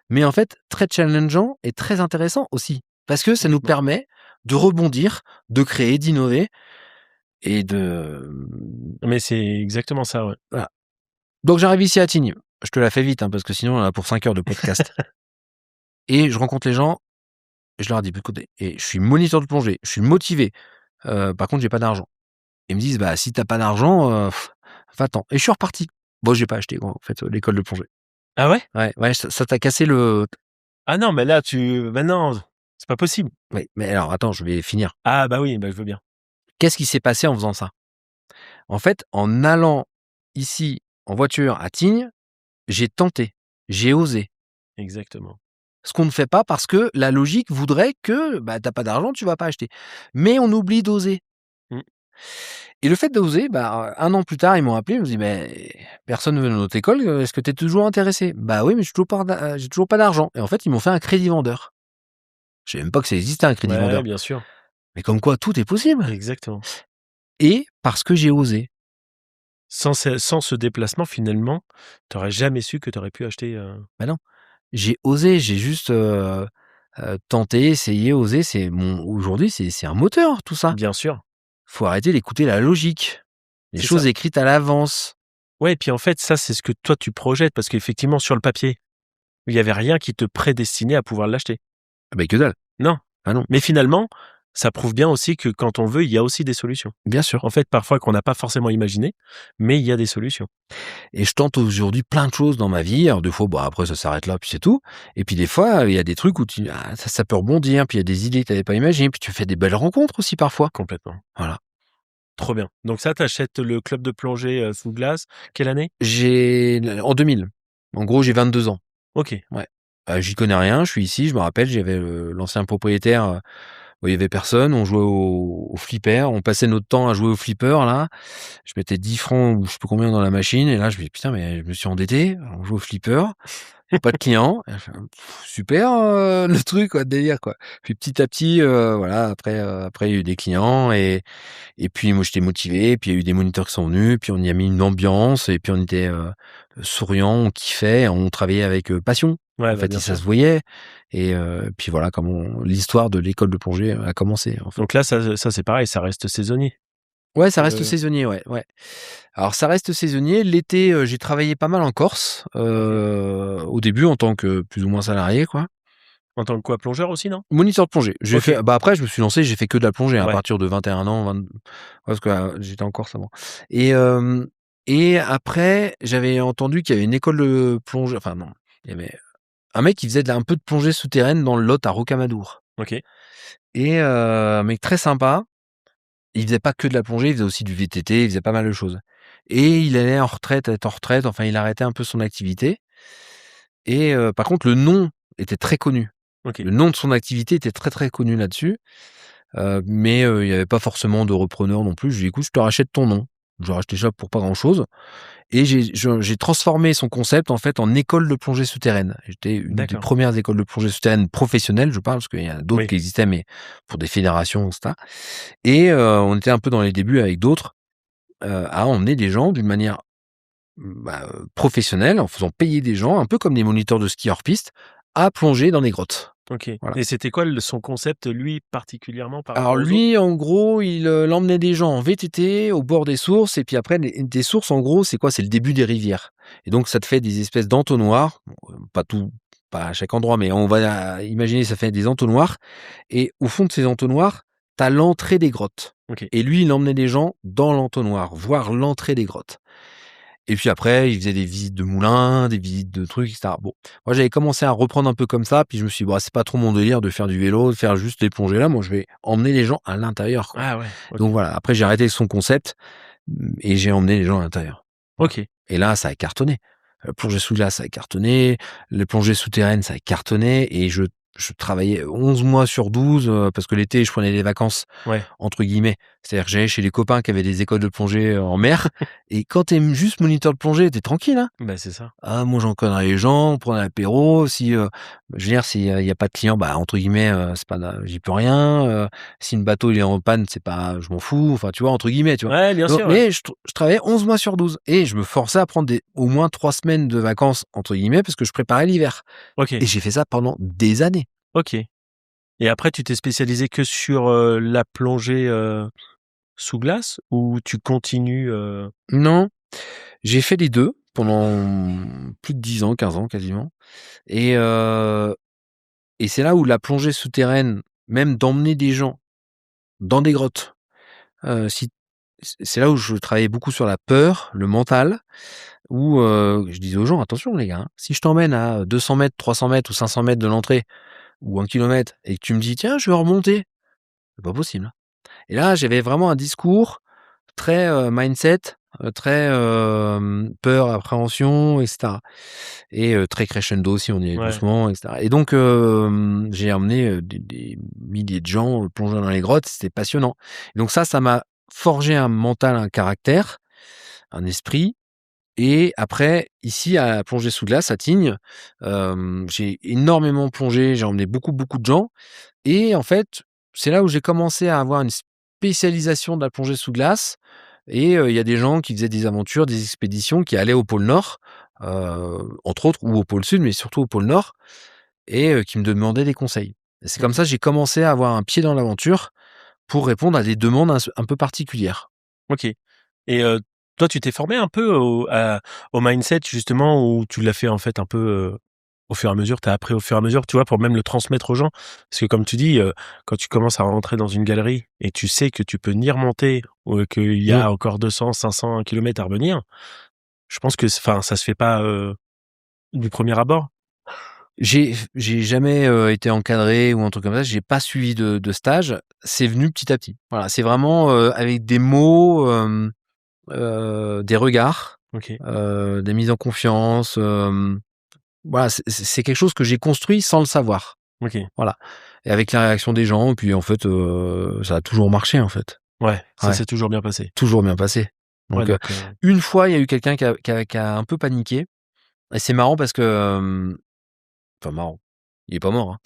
mais en fait très challengeant et très intéressant aussi. Parce que ça nous Complètement. permet de rebondir, de créer, d'innover et de Mais c'est exactement ça, ouais. voilà. Donc j'arrive ici à Tignes. Je te la fais vite, hein, parce que sinon on en a pour 5 heures de podcast et je rencontre les gens et je leur dis: «Écoutez» et je suis moniteur de plongée, je suis motivé, par contre j'ai pas d'argent. Ils me disent: «Bah, si tu as pas d'argent, va-t'en» et je suis reparti. Bon, j'ai pas acheté quoi, en fait, l'école de plongée. Ah ouais? Ouais, ouais, ça t'a cassé le Ah non, mais là bah non, c'est pas possible. oui, mais alors attends, je vais finir. Ah bah oui, bah je veux bien. Qu'est-ce qui s'est passé en faisant ça? En fait, en allant ici en voiture à Tignes, j'ai tenté, j'ai osé. Exactement. Ce qu'on ne fait pas parce que la logique voudrait que, bah, tu pas d'argent, tu vas pas acheter. Mais on oublie d'oser Mmh. et le fait d'oser, bah, 1 an plus tard, ils m'ont appelé, ils m'ont dit: «Beh, personne ne veut dans notre école, est-ce que tu es toujours intéressé?» «Bah oui, mais j'ai toujours pas d'argent» et en fait, ils m'ont fait un crédit vendeur. Je savais même pas que ça existait un crédit Ouais, vendeur. bien sûr. Mais comme quoi tout est possible Exactement. et parce que j'ai osé. Sans ce déplacement, finalement, tu aurais jamais su que tu aurais pu acheter, Bah non. J'ai osé, j'ai juste, tenter, essayer, oser, aujourd'hui, c'est un moteur tout ça. Bien sûr. Faut arrêter d'écouter la logique. Les C'est choses ça. écrites à l'avance. Ouais, et puis en fait, ça, c'est ce que toi tu projettes parce qu'effectivement, sur le papier, il y avait rien qui te prédestinait à pouvoir l'acheter. Ah beh, que dalle. Non. Ah non, Mais finalement, ça prouve bien aussi que quand on veut, il y a aussi des solutions. bien sûr. En fait, parfois qu'on n'a pas forcément imaginé, mais il y a des solutions. Et je tente aujourd'hui plein de choses dans ma vie. Alors des fois, bah, après ça s'arrête là, puis c'est tout. Et puis des fois, il y a des trucs où ça peut rebondir, puis il y a des idées que tu avais pas imaginées, puis tu fais des belles rencontres aussi parfois. Complètement. Voilà. Trop bien. Donc ça, t'achètes le club de plongée sous glace. Quelle année? En 2000. En gros, j'ai 22 ans. Ok. Ouais. J'y connais rien, je suis ici, je me rappelle, j'avais l'ancien propriétaire, où il y avait personne, on jouait au flipper, on passait notre temps à jouer au flipper là. Je mettais 10 francs ou je sais plus combien dans la machine et là je me dis: «Putain mais je me suis endetté, on joue au flipper, pas de clients». Et je fais: «Super, le truc quoi, le délire quoi». Puis petit à petit, voilà, après il y a eu des clients et puis moi j'étais motivé, puis il y a eu des moniteurs qui sont venus, puis on y a mis une ambiance et puis on était, souriants, on kiffait, on travaillait avec, passion. Ouais, En bah fait, bien et ça sûr. se voyait et puis voilà comment l'histoire de l'école de plongée a commencé, en fait. Donc là, ça c'est pareil, ça reste saisonnier. Ouais, ça reste Euh, saisonnier, ouais, ouais. Alors ça reste saisonnier. L'été, j'ai travaillé pas mal en Corse, ok. au début en tant que plus ou moins salarié, quoi. En tant que quoi, plongeur aussi, non? Moniteur de plongée. J'ai Ok. fait bah, après je me suis lancé, j'ai fait que de la plongée à Ouais. partir de 21 ans, parce que, j'étais en Corse avant et hem et après j'avais entendu qu'il y avait une école de plongée enfin non, il y avait un mec qui faisait un peu de plongée souterraine dans le Lot à Rocamadour Ok. et un mec très sympa. Il faisait pas que de la plongée, il faisait aussi du VTT, il faisait pas mal de choses et il allait en retraite, être en retraite, enfin il arrêtait un peu son activité et par contre le nom était très connu. Ok. Le nom de son activité était très, très connu là-dessus, mais il y avait pas forcément de repreneur non plus. Je lui ai dit: «Écoute, je te rachète ton nom». Je lui ai racheté ça pour pas grand-chose et j'ai transformé son concept, en fait, en école de plongée souterraine. J'étais une des D'accord. premières écoles de plongée souterraine professionnelles, je parle, parce qu'il y en a d'autres Oui. qui existaient, mais pour des fédérations, et cetera et on était un peu dans les débuts avec d'autres, à emmener des gens d'une manière, professionnelle, en faisant payer des gens, un peu comme des moniteurs de ski hors piste, à plonger dans des grottes. Ok. Voilà. Et c'était quoi son concept, lui, particulièrement par Alors rapport aux autres? lui, en gros, il emmenait des gens en VTT au bord des sources et puis après des sources, en gros, c'est quoi? C'est le début des rivières et donc ça te fait des espèces d'entonnoirs, bon, pas à chaque endroit, mais on va imaginer ça fait des entonnoirs et au fond de ces entonnoirs, tu as l'entrée des grottes Ok. et lui, il emmenait des gens dans l'entonnoir, voir l'entrée des grottes. Et puis après, il faisait des visites de moulins, des visites de trucs, et cetera. Bon, moi j'avais commencé à reprendre un peu comme ça, puis je me suis dit: «Bah, c'est pas trop mon délire de faire du vélo, de faire juste des plongées là, moi je vais emmener les gens à l'intérieur, quoi». Ah ouais. Ok. Donc voilà, après j'ai arrêté son concept, et j'ai emmené les gens à l'intérieur. Voilà. Ok. Et là, ça a cartonné. Plongée sous glace, ça a cartonné, les plongées souterraines, ça a cartonné et je travaillais 11 mois sur 12, parce que l'été, je prenais des vacances Ouais. entre guillemets. C'est-à-dire que j'allais chez les copains qui avaient des écoles de plongée, en mer et quand tu es juste moniteur de plongée, tu es tranquille, hein. Bah c'est ça. Ah moi j'encadrais les gens, on prenait l'apéro, si, je veux dire s'il y a pas de clients, bah, entre guillemets, c'est pas j'y peux rien, si le bateau il est en panne, c'est pas je m'en fous, enfin tu vois? Entre guillemets, tu vois? Ouais, bien Donc sûr, ouais. mais je travaillais 11 mois sur 12 et je me forçais à prendre au moins 3 semaines de «vacances» entre guillemets parce que je préparais l'hiver Ok. et j'ai fait ça pendant des années. Ok. Et après, tu t'es spécialisé que sur la plongée sous glace ou tu continues Non, j'ai fait les 2 pendant plus de 10 ans, 15 ans quasiment et heu et c'est là où la plongée souterraine, même d'emmener des gens dans des grottes, si c'est là où je travaillais beaucoup sur la peur, le mental, où, je disais aux gens: «Attention les gars, hein, si je t'emmène à 200 mètres, 300 mètres ou 500 mètres de l'entrée ou 1 kilomètre et que tu me dis: "Tiens, je vais remonter", c'est pas possible, hein». Et là, j'avais vraiment un discours très, mindset, très, peur, appréhension et cetera et très crescendo aussi, on y allait Ouais. doucement et cetera et donc j'ai emmené, des milliers de gens, plonger dans les grottes, c'était passionnant. Et donc ça m'a forgé un mental, un caractère, un esprit et après ici à Plongée sous glace à Tignes, j'ai énormément plongé, j'ai emmené beaucoup, beaucoup de gens et en fait, c'est là où j'ai commencé à avoir une spécialisation de la plongée sous glace et il y a des gens qui faisaient des aventures, des expéditions, qui allaient au pôle Nord, entre autres ou au pôle Sud, mais surtout au pôle Nord et qui me demandaient des conseils. Et c'est comme Mmh. ça que j'ai commencé à avoir un pied dans l'aventure pour répondre à des demandes un peu particulières. OK. Et toi, tu t'es formé un peu au mindset justement ou tu l'as fait en fait un peu, au fur et à mesure? Tu as appris au fur et à mesure, tu vois, pour même le transmettre aux gens? Parce que comme tu dis, quand tu commences à rentrer dans une galerie et tu sais que tu peux ni remonter ou qu'il y Mmh. a encore 200-500 kilomètres à revenir, je pense que enfin, ça se fait pas, du premier abord? J'ai jamais, été encadré ou un truc comme ça. J'ai pas suivi de stage. C'est venu petit à petit. Voilà, c'est vraiment, avec des mots, des regards, OK, des mises en confiance, voilà, c'est quelque chose que j'ai construit sans le savoir. OK. Voilà, et avec la réaction des gens et puis en fait, ça a toujours marché en fait. Ouais, ça Ouais, s'est toujours bien passé. toujours bien passé. Ouais Donc, donc une fois, il y a eu quelqu'un qui a un peu paniqué et c'est marrant parce que, enfin marrant, il est pas mort, hein.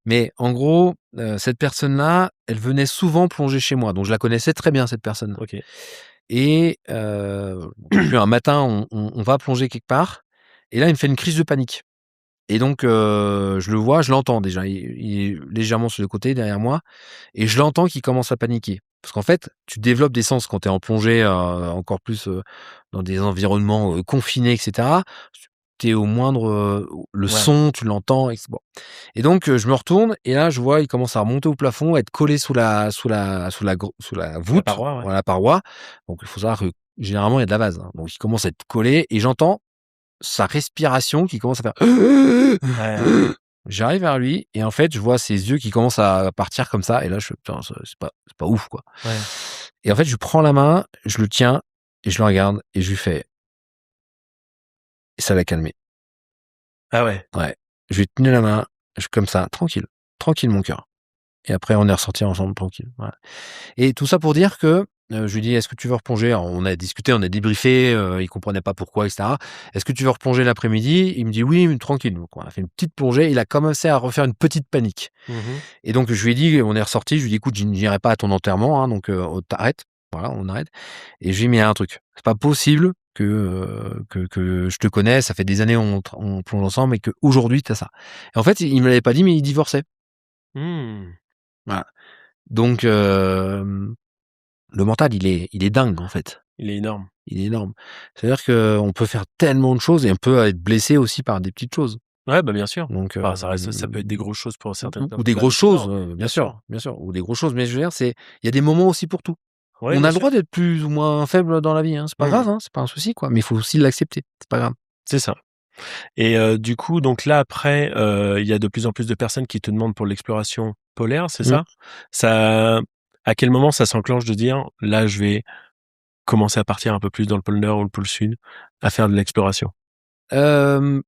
Mais en gros, cette personne-là, elle venait souvent plonger chez moi, donc je la connaissais très bien cette personne OK. et puis un matin, on va plonger quelque part et là, il me fait une crise de panique et donc je le vois, je l'entends déjà. Il est légèrement sur le côté derrière moi et je l'entends qu'il commence à paniquer. Parce qu'en fait, tu développes des sens quand tu es en plongée, encore plus, dans des environnements, confinés et cetera. Tu es au moindre, le Ouais, son, tu l'entends et c bon. Et donc, je me retourne et là, je vois, il commence à remonter au plafond, à être collé sous la la voûte, paroi, ouais. voilà, la paroi. Donc il faut savoir que généralement, il y a de la vase, hein. Donc il commence à être collé et j'entends sa respiration qui commence à faire Ouais, ouais. j'arrive vers lui et en fait, je vois ses yeux qui commencent à partir comme ça et là, je fais: «Putain, c'est pas ouf, quoi». Ouais. Et en fait, je prends la main, je le tiens et je le regarde et je lui fais et ça l'a calmé. Ah ouais. Ouais. Je lui ai tenu la main, je comme ça, tranquille, tranquille mon cœur. Et après, on est ressortis ensemble tranquille, voilà. Et tout ça pour dire que, je lui dis: «Est-ce que tu veux replonger?» Alors on a discuté, on a débriefé, il comprenait pas pourquoi et cetera. «Est-ce que tu veux replonger l'après-midi?» Il me dit: «Oui, mais tranquille». Donc on a fait une petite plongée, il a commencé à refaire une petite panique. Mmh mh. Et donc je lui ai dit on est ressortis, je lui ai dit: «Écoute, je n'irai pas à ton enterrement, hein, donc tu arrêtes». Voilà, on arrête et je lui ai dit: «Mais il y a un truc, c'est pas possible que je te connais, ça fait des années on plonge ensemble et qu'aujourd'hui tu as ça». Et en fait, il me l'avait pas dit, mais il divorçait. Mmh. Voilà. Donc le mental, il est dingue, en fait. Il est énorme. Il est énorme. C'est-à-dire qu'on peut faire tellement de choses et on peut être blessé aussi par des petites choses. Ouais, bah, bien sûr. Donc Enfin, ça peut être des grosses choses pour certaines ou personnes, des bah, grosses c'est choses, énorme. bien sûr, ou des grosses choses. Mais je veux dire, il y a des moments aussi pour tout. Ouais, On bien a le sûr. droit d'être plus ou moins faible dans la vie, hein. C'est pas Mmh. grave, hein, c'est pas un souci, quoi. Mais il faut aussi l'accepter. C'est pas grave. C'est ça. Et du coup, donc là, après, il y a de plus en plus de personnes qui te demandent pour l'exploration polaire, c'est Mmh. ça? Ça à quel moment ça s'enclenche de dire: «Là, je vais commencer à partir un peu plus dans le pôle Nord ou le pôle Sud, à faire de l'exploration»? Hem,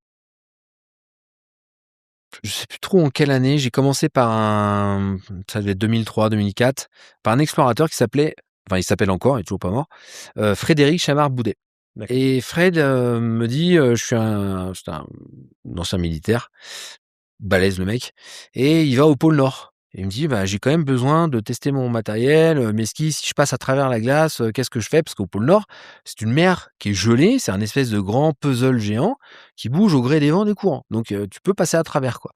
je sais plus trop en quelle année, j'ai commencé par ça devait être 2003-2004, par un explorateur qui s'appelait enfin il s'appelle encore, il est toujours pas mort, Frédéric Chamard-Boudet. D'accord. Et Fred, me dit, je suis c'était un ancien militaire, balèze le mec et il va au pôle Nord et il me dit: «Bah, j'ai quand même besoin de tester mon matériel, mes skis. Si je passe à travers la glace, qu'est-ce que je fais?» Parce qu'au pôle Nord, c'est une mer qui est gelée, c'est un espèce de grand puzzle géant qui bouge au gré des vents, des courants. Donc tu peux passer à travers, quoi.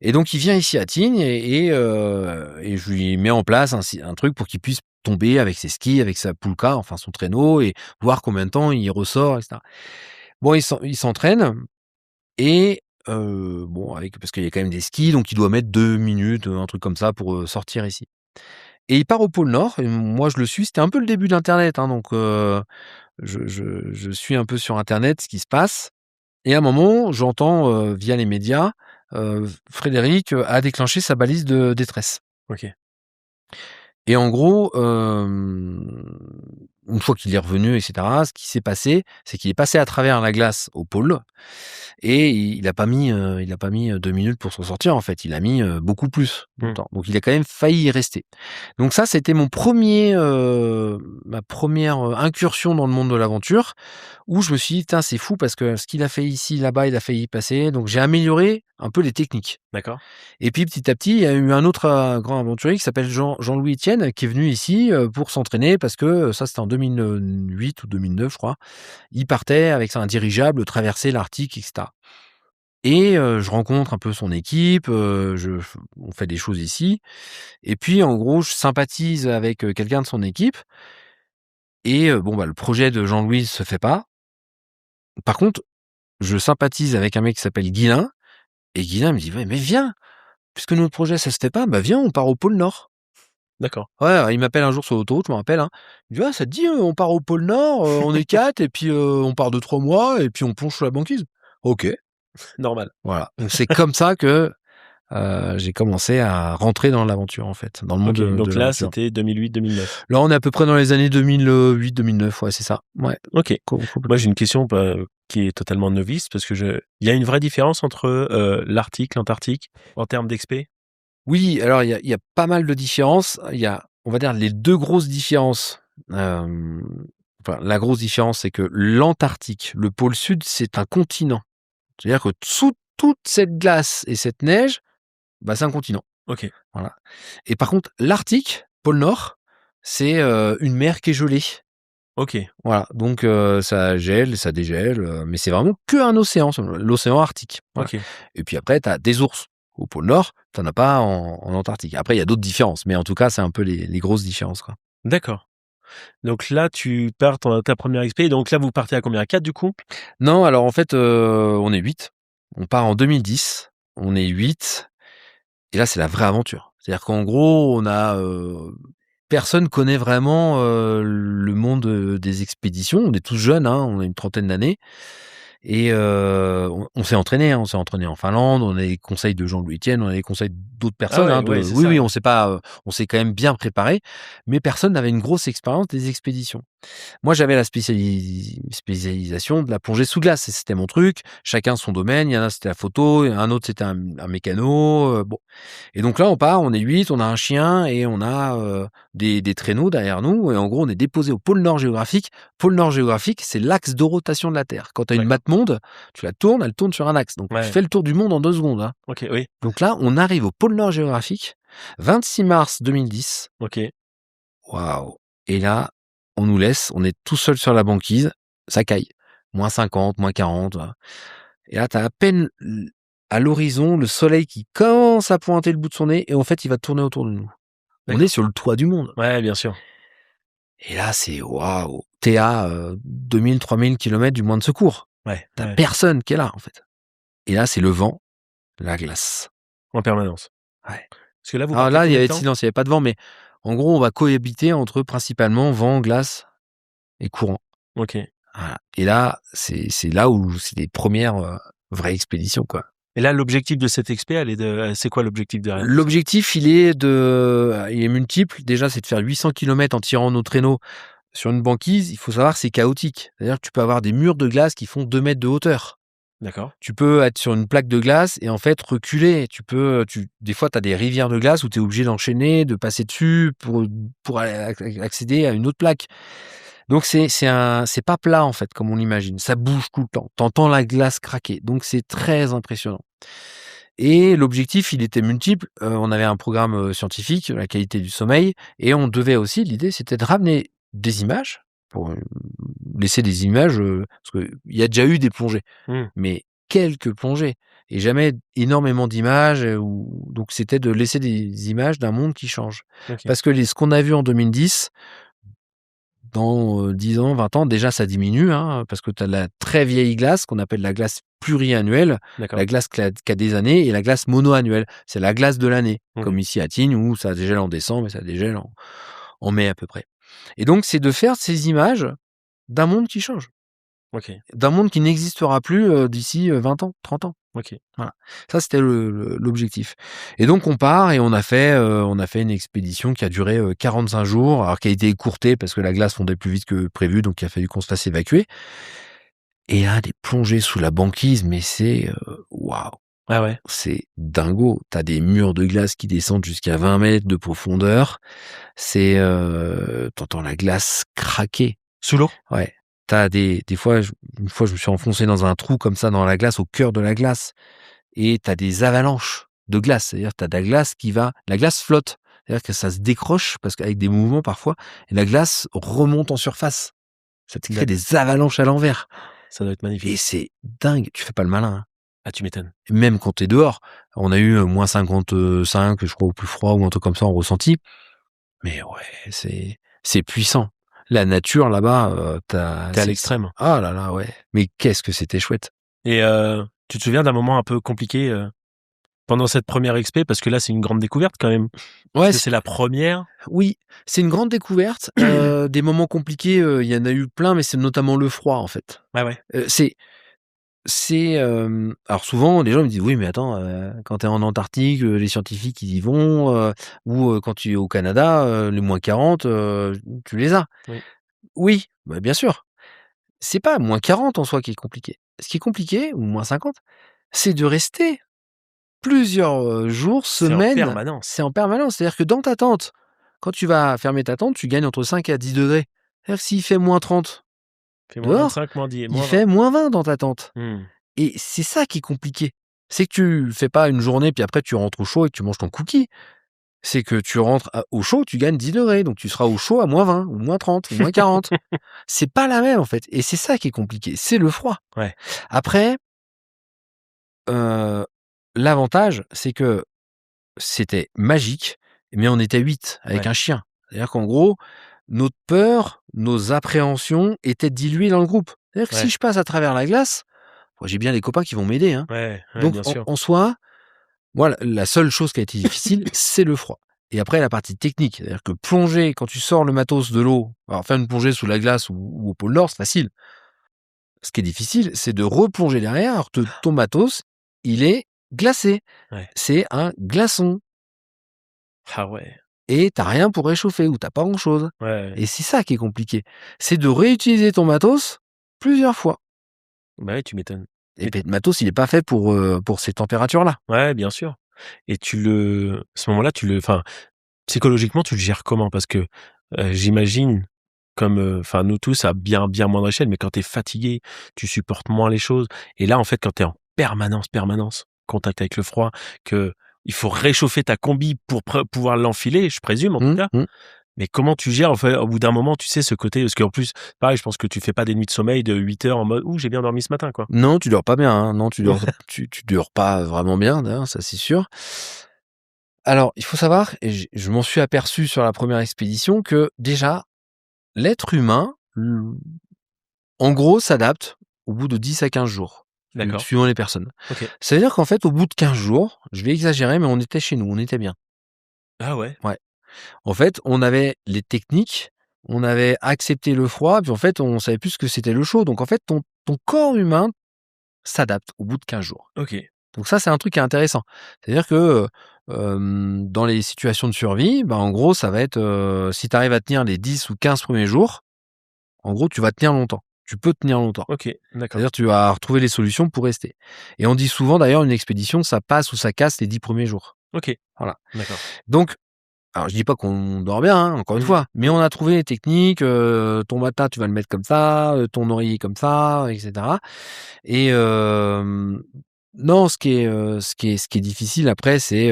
Et donc il vient ici à Tignes et je lui mets en place un truc pour qu'il puisse tomber avec ses skis, avec sa poulka, enfin son traîneau et voir combien de temps il ressort et cetera. Bon, il s'entraîne et bon avec parce qu'il y a quand même des skis, donc il doit mettre 2 minutes, un truc comme ça pour, sortir ici. Et il part au pôle Nord et moi je le suis. C'était un peu le début d'internet, hein, donc je suis un peu sur internet ce qui se passe et à un moment j'entends, via les médias, Frédéric, a déclenché sa balise de détresse. OK. Et en gros, une fois qu'il est revenu et cetera, ce qui s'est passé, c'est qu'il est passé à travers la glace au pôle et il a pas mis, 2 minutes pour s'en sortir en fait, il a mis, beaucoup plus de Mmh. temps. Donc il a quand même failli y rester. Donc ça, c'était ma première incursion dans le monde de l'aventure où je me suis dit: «Tain, c'est fou parce que ce qu'il a fait ici, là-bas, il a failli y passer». Donc j'ai amélioré un peu les techniques. D'accord. Et puis petit à petit, il y a eu un autre, grand aventurier qui s'appelle Jean-Louis Etienne qui est venu ici, pour s'entraîner parce que, ça c'était en 2008 ou 2009 je crois. Il partait avec un dirigeable traverser l'Arctique et cetera. et je rencontre un peu son équipe, on fait des choses ici et puis en gros, je sympathise avec, quelqu'un de son équipe et le projet de Jean-Louis se fait pas. Par contre, je sympathise avec un mec qui s'appelle Guilain et Guilain me dit: «Ouais, mais viens, puisque notre projet ça se fait pas, bah viens, on part au pôle Nord». D'accord. Ouais, il m'appelle un jour sur l'autoroute, je me rappelle, hein. Il me dit: «Ah, ça te dit, on part au pôle Nord, on est 4 et puis, on part de 3 mois et puis on plonge sous la banquise». OK, Normal. voilà. Donc c'est comme ça que, j'ai commencé à rentrer dans l'aventure, en fait, dans le monde OK, de donc là, l'aventure. c'était 2008-2009. Là, on est à peu près dans les années 2008-2009, ouais, c'est ça. Ouais, OK. Moi, complètement. j'ai une question qui est totalement novice parce que il y a une vraie différence entre l'Arctique, l'Antarctique en termes d'expé? Oui, alors il y a pas mal de différences. Il y a, on va dire, les 2 grosses différences. Hem, la grosse différence, c'est que l'Antarctique, le pôle sud, c'est un continent. C'est-à-dire que sous toute cette glace et cette neige, bah, c'est un continent. OK, Voilà. Et par contre, l'Arctique, pôle Nord, c'est, une mer qui est gelée. OK, Voilà, donc ça gèle, ça dégèle, mais c'est vraiment qu'un océan, l'océan Arctique. Voilà. OK. Et puis après, tu as des ours au pôle Nord, tu en as pas en Antarctique. Après, il y a d'autres différences, mais en tout cas, c'est un peu les grosses différences, quoi. D'accord. Donc là, tu pars ta première expé, donc là, vous partez à combien? À 4 du coup? Non, alors en fait, on est 8. On part en 2010. On est 8 et là, c'est la vraie aventure. C'est-à-dire qu'en gros, personne connaît vraiment, le monde, des expéditions. On est tous jeunes, hein, on a une trentaine d'années et on s'est entraîné, hein. On s'est entraîné en Finlande, on a les conseils de Jean-Louis Etienne, on a les conseils d'autres Ah personnes, hein, ouais, ouais, c'est oui, ça, oui, ouais. on s'est quand même bien préparé, mais personne n'avait une grosse expérience des expéditions. Moi, j'avais la spécialisation de la plongée sous glace, et c'était mon truc. Chacun son domaine. Il y en a, c'était la photo, et un autre, c'était un mécano. Bon. Et donc là, on part, on est 8, on a un chien et on a des traîneaux derrière nous. Et en gros, on est déposé au pôle Nord géographique. Pôle Nord géographique, c'est l'axe de rotation de la Terre. Quand tu as une D'accord. map monde, tu la tournes, elle tourne sur un axe. Donc tu Ouais. fais le tour du monde en 2 secondes, hein. OK, oui. Donc là, on arrive au pôle Nord géographique, 26 mars 2010. OK. Waouh! Et là, on nous laisse, on est tout seul sur la banquise, ça caille. -50, -40, et là, tu as à peine à l'horizon, le soleil qui commence à pointer le bout de son nez et en fait, il va tourner autour de nous. On est D'accord. sur le toit du monde Ouais, bien sûr. et là, c'est waouh! Tu es à, 2 000-3 000 kilomètres du moins de secours. Ouais, Tu ouais. personne qui est là, en fait, et là, c'est le vent, la glace. En permanence. Ouais. Parce que là, vous Alors partez là, il y combien de avait de temps? silence, il y avait pas de vent, mais en gros, on va cohabiter entre principalement vent, glace et courant. OK. Voilà, et là, c'est là où c'est les premières, vraies expéditions, quoi. Et là, l'objectif de cette expé, c'est quoi l'objectif derrière tout ça? L'objectif, il est multiple. Déjà, c'est de faire 800 kilomètres en tirant nos traîneaux sur une banquise. Il faut savoir que c'est chaotique. C'est-à-dire que tu peux avoir des murs de glace qui font 2 mètres de hauteur. D'accord. Tu peux être sur une plaque de glace et en fait reculer. Des fois, tu as des rivières de glace où tu es obligé d'enchaîner, de passer dessus pour accéder à une autre plaque. Donc c'est pas plat, en fait, comme on l'imagine. Ça bouge tout le temps. Tu entends la glace craquer. Donc c'est très impressionnant. Et l'objectif, il était multiple. On avait un programme, scientifique, la qualité du sommeil, et on devait aussi, l'idée, c'était de ramener des images pour, laisser des images, parce qu'il y a déjà eu des plongées, Mmh. mais quelques plongées et jamais énormément d'images, donc c'était de laisser des images d'un monde qui change. OK. Parce que ce qu'on a vu en 2010, dans, 10 ans, 20 ans, déjà ça diminue, hein, parce que tu as la très vieille glace qu'on appelle la glace pluriannuelle, D'accord. la glace qui a des années, et la glace monoannuelle. C'est la glace de l'année, Mmh. comme ici à Tignes où ça dégèle en décembre et ça dégèle en mai à peu près. Et donc c'est de faire ces images d'un monde qui change, OK. d'un monde qui n'existera plus, d'ici, 20 ans, 30 ans. OK. Voilà. Ça, c'était l'objectif. Et donc on part et on a fait une expédition qui a duré, 45 jours, alors qui a été écourtée parce que la glace fondait plus vite que prévu, donc il a fallu qu'on se fasse évacuer. Et là, des plongées sous la banquise, mais c'est, waouh! Ah ouais? C'est dingo. Tu as des murs de glace qui descendent jusqu'à 20 mètres de profondeur. Tu entends la glace craquer. Sous l'eau? Ouais. T'as des fois, une fois, je me suis enfoncé dans un trou comme ça dans la glace, au cœur de la glace, et tu as des avalanches de glace. C'est-à-dire, tu as de la glace la glace flotte. C'est-à-dire que ça se décroche parce qu'avec des mouvements parfois, et la glace remonte en surface. Ça te crée D'accord. des avalanches à l'envers. Ça doit être Et magnifique. c'est dingue. Tu fais pas le malin, hein. Ah, tu m'étonnes. Même quand tu es dehors, on a eu moins 55, je crois, au plus froid ou un truc comme ça en ressenti. Mais ouais, c'est puissant. La nature là-bas, T'es à l'extrême. ah là là, ouais. Mais qu'est-ce que c'était chouette. Et tu te souviens d'un moment un peu compliqué pendant cette première expé? Parce que là, c'est une grande découverte quand même. Parce Ouais, que c'est la première. oui, c'est une grande découverte. Des moments compliqués, il y en a eu plein, mais c'est notamment le froid, en fait. Ah ouais. Alors souvent, les gens me disent: «Oui, mais attends, quand tu es en Antarctique, les scientifiques, ils y vont, ou quand tu es au Canada, les -40, tu les as». Oui. Oui, bah, bien sûr. C'est pas -40 en soi qui est compliqué. Ce qui est compliqué, ou -50, c'est de rester plusieurs, jours, C'est en semaines, permanence. c'est en permanence. C'est-à-dire que dans ta tente, quand tu vas fermer ta tente, tu gagnes entre 5 à 10 degrés. C'est-à-dire que s'il fait -30 Fait dehors, -25, -10, il -20. fait -20 dans ta tente. Mmh. Et c'est ça qui est compliqué. C'est que tu fais pas une journée, puis après tu rentres au chaud et que tu manges ton cookie. C'est que tu rentres au chaud, tu gagnes 10 degrés, donc tu seras au chaud à -20 ou -30 ou -40. C'est pas la même en fait, et c'est ça qui est compliqué, c'est le froid. Ouais. Après, heu, l'avantage, c'est que c'était magique, mais on était 8 avec Ouais. un chien. C'est-à-dire qu'en gros, notre peur, nos appréhensions étaient diluées dans le groupe. C'est-à-dire que si Ouais. je passe à travers la glace, moi j'ai bien les copains qui vont m'aider, hein. Ouais. Ouais, Donc bien sûr. en soi, voilà, la seule chose qui a été difficile, c'est le froid. Et après la partie technique, c'est-à-dire que plonger, quand tu sors le matos de l'eau, alors faire une plongée sous la glace ou au pôle Nord, c'est facile. Ce qui est difficile, c'est de replonger derrière alors que ton matos, il est glacé. Ouais. C'est un glaçon. Ah ouais. Et tu rien pour réchauffer ou tu pas grand-chose. Ouais, ouais. Et c'est ça qui est compliqué. C'est de réutiliser ton matos plusieurs fois. Bah ouais, tu m'étonnes. Et Et puis le matos, il est pas fait pour ces températures-là. ouais, bien sûr. Et ce moment-là, enfin, psychologiquement, tu le gères comment? Parce que, j'imagine comme, enfin, nous tous à bien, bien moindre échelle, mais quand tu es fatigué, tu supportes moins les choses. Et là, en fait, quand tu es en permanence, contact avec le froid, que il faut réchauffer ta combi pour pouvoir l'enfiler, je présume, en tout Mmh, cas. mmh. Mais comment tu gères, en fait, au bout d'un moment, tu sais, ce côté parce qu'en plus, pareil, je pense que tu fais pas des nuits de sommeil de 8 heures en mode: «Ouh, j'ai bien dormi ce matin», quoi. Non, tu dors pas bien, hein. Non, tu dors pas vraiment bien d'ailleurs, ça c'est sûr. Alors, il faut savoir, et je m'en suis aperçu sur la première expédition, que déjà, l'être humain, en gros, s'adapte au bout de 10 à 15 jours, D'accord. suivant les personnes. OK. Ça veut dire qu'en fait, au bout de 15 jours, je vais exagérer, mais on était chez nous, on était bien. Ah ouais? Ouais. En fait, on avait les techniques, on avait accepté le froid, puis en fait, on savait plus ce que c'était le chaud. Donc en fait, ton corps humain s'adapte au bout de 15 jours. OK. Donc ça, c'est un truc qui est intéressant. C'est-à-dire que, dans les situations de survie, bah, en gros, ça va être, si tu arrives à tenir les 10 ou 15 premiers jours, en gros, tu vas tenir longtemps. Tu peux tenir longtemps. OK. D'accord. C'est-à-dire tu vas retrouver les solutions pour rester. Et on dit souvent d'ailleurs une expédition, ça passe ou ça casse les 10 premiers jours. OK. Voilà. D'accord. Donc, alors je dis pas qu'on dort bien, hein, encore une Mmh. fois, mais Mmh. on a trouvé les techniques, ton matelas, tu vas le mettre comme ça, ton oreiller comme ça, et cetera. Et non, ce qui est difficile après, c'est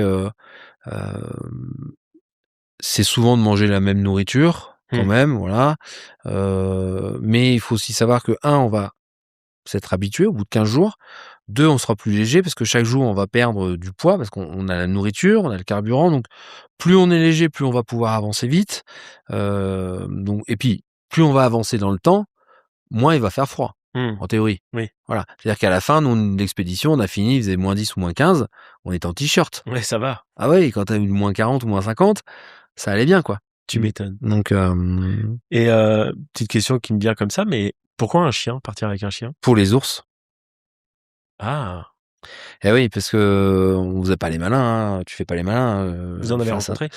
souvent de manger la même nourriture quand Mmh. même, voilà. Mais il faut aussi savoir que on va s'être habitué au bout de 15 jours. 2, on sera plus léger parce que chaque jour, on va perdre du poids parce qu'on a la nourriture, on a le carburant. Donc, plus on est léger, plus on va pouvoir avancer vite. Donc, et puis, plus on va avancer dans le temps, moins il va faire froid, Mmh. en théorie. Oui. Voilà. C'est-à-dire qu'à la fin, nous, l'expédition, on a fini, il faisait -10 ou -15, on était en t-shirt. Ouais, ça va. Ah ouais, quand tu as eu -40 ou -50, ça allait bien, quoi. Tu m'étonnes. Donc, Et petite question qui me vient comme ça, mais pourquoi un chien? Partir avec un chien? pour les ours. Ah! Eh oui, parce que on faisait pas les malins, hein, tu fais pas les malins, Vous en avez face à. rencontré?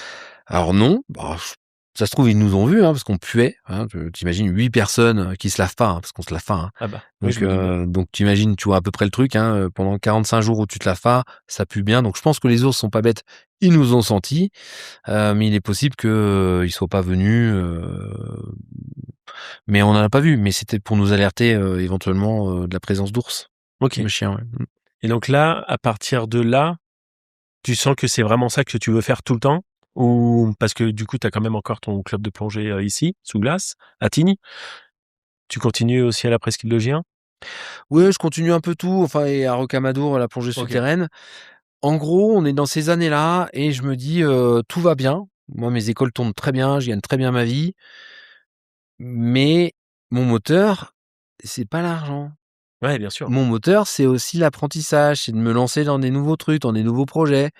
Alors non, bah, ça se trouve, ils nous ont vus, hein, parce qu'on puait, hein. Tu 8 personnes, qui se lavent pas, hein, parce qu'on se lave pas, hein. Ah bah, oui, je me doute bien. Donc tu imagines, tu vois à peu près le truc, hein, pendant 45 jours où tu te laves pas, ça pue bien. Donc je pense que les ours sont pas bêtes, ils nous ont sentis, mais il est possible que, ils soient pas venus, mais on en a pas vu. Mais c'était pour nous alerter, éventuellement, de la présence d'ours, le OK. chien, ouais. Mmh. Et donc là, à partir de là, tu sens que c'est vraiment ça que tu veux faire tout le temps? Ou parce que du coup, tu as quand même encore ton club de plongée, ici, sous glace, à Tignes. Tu continues aussi à la presqu'île de Gien? Ouais, je continue un peu tout, enfin et à Rocamadour, la plongée OK. souterraine. En gros, on est dans ces années-là et je me dis, tout va bien. Moi, mes écoles tournent très bien, je gagne très bien ma vie, mais mon moteur, c'est pas l'argent. Ouais, bien sûr. Mon moteur, c'est aussi l'apprentissage, c'est de me lancer dans des nouveaux trucs, dans des nouveaux projets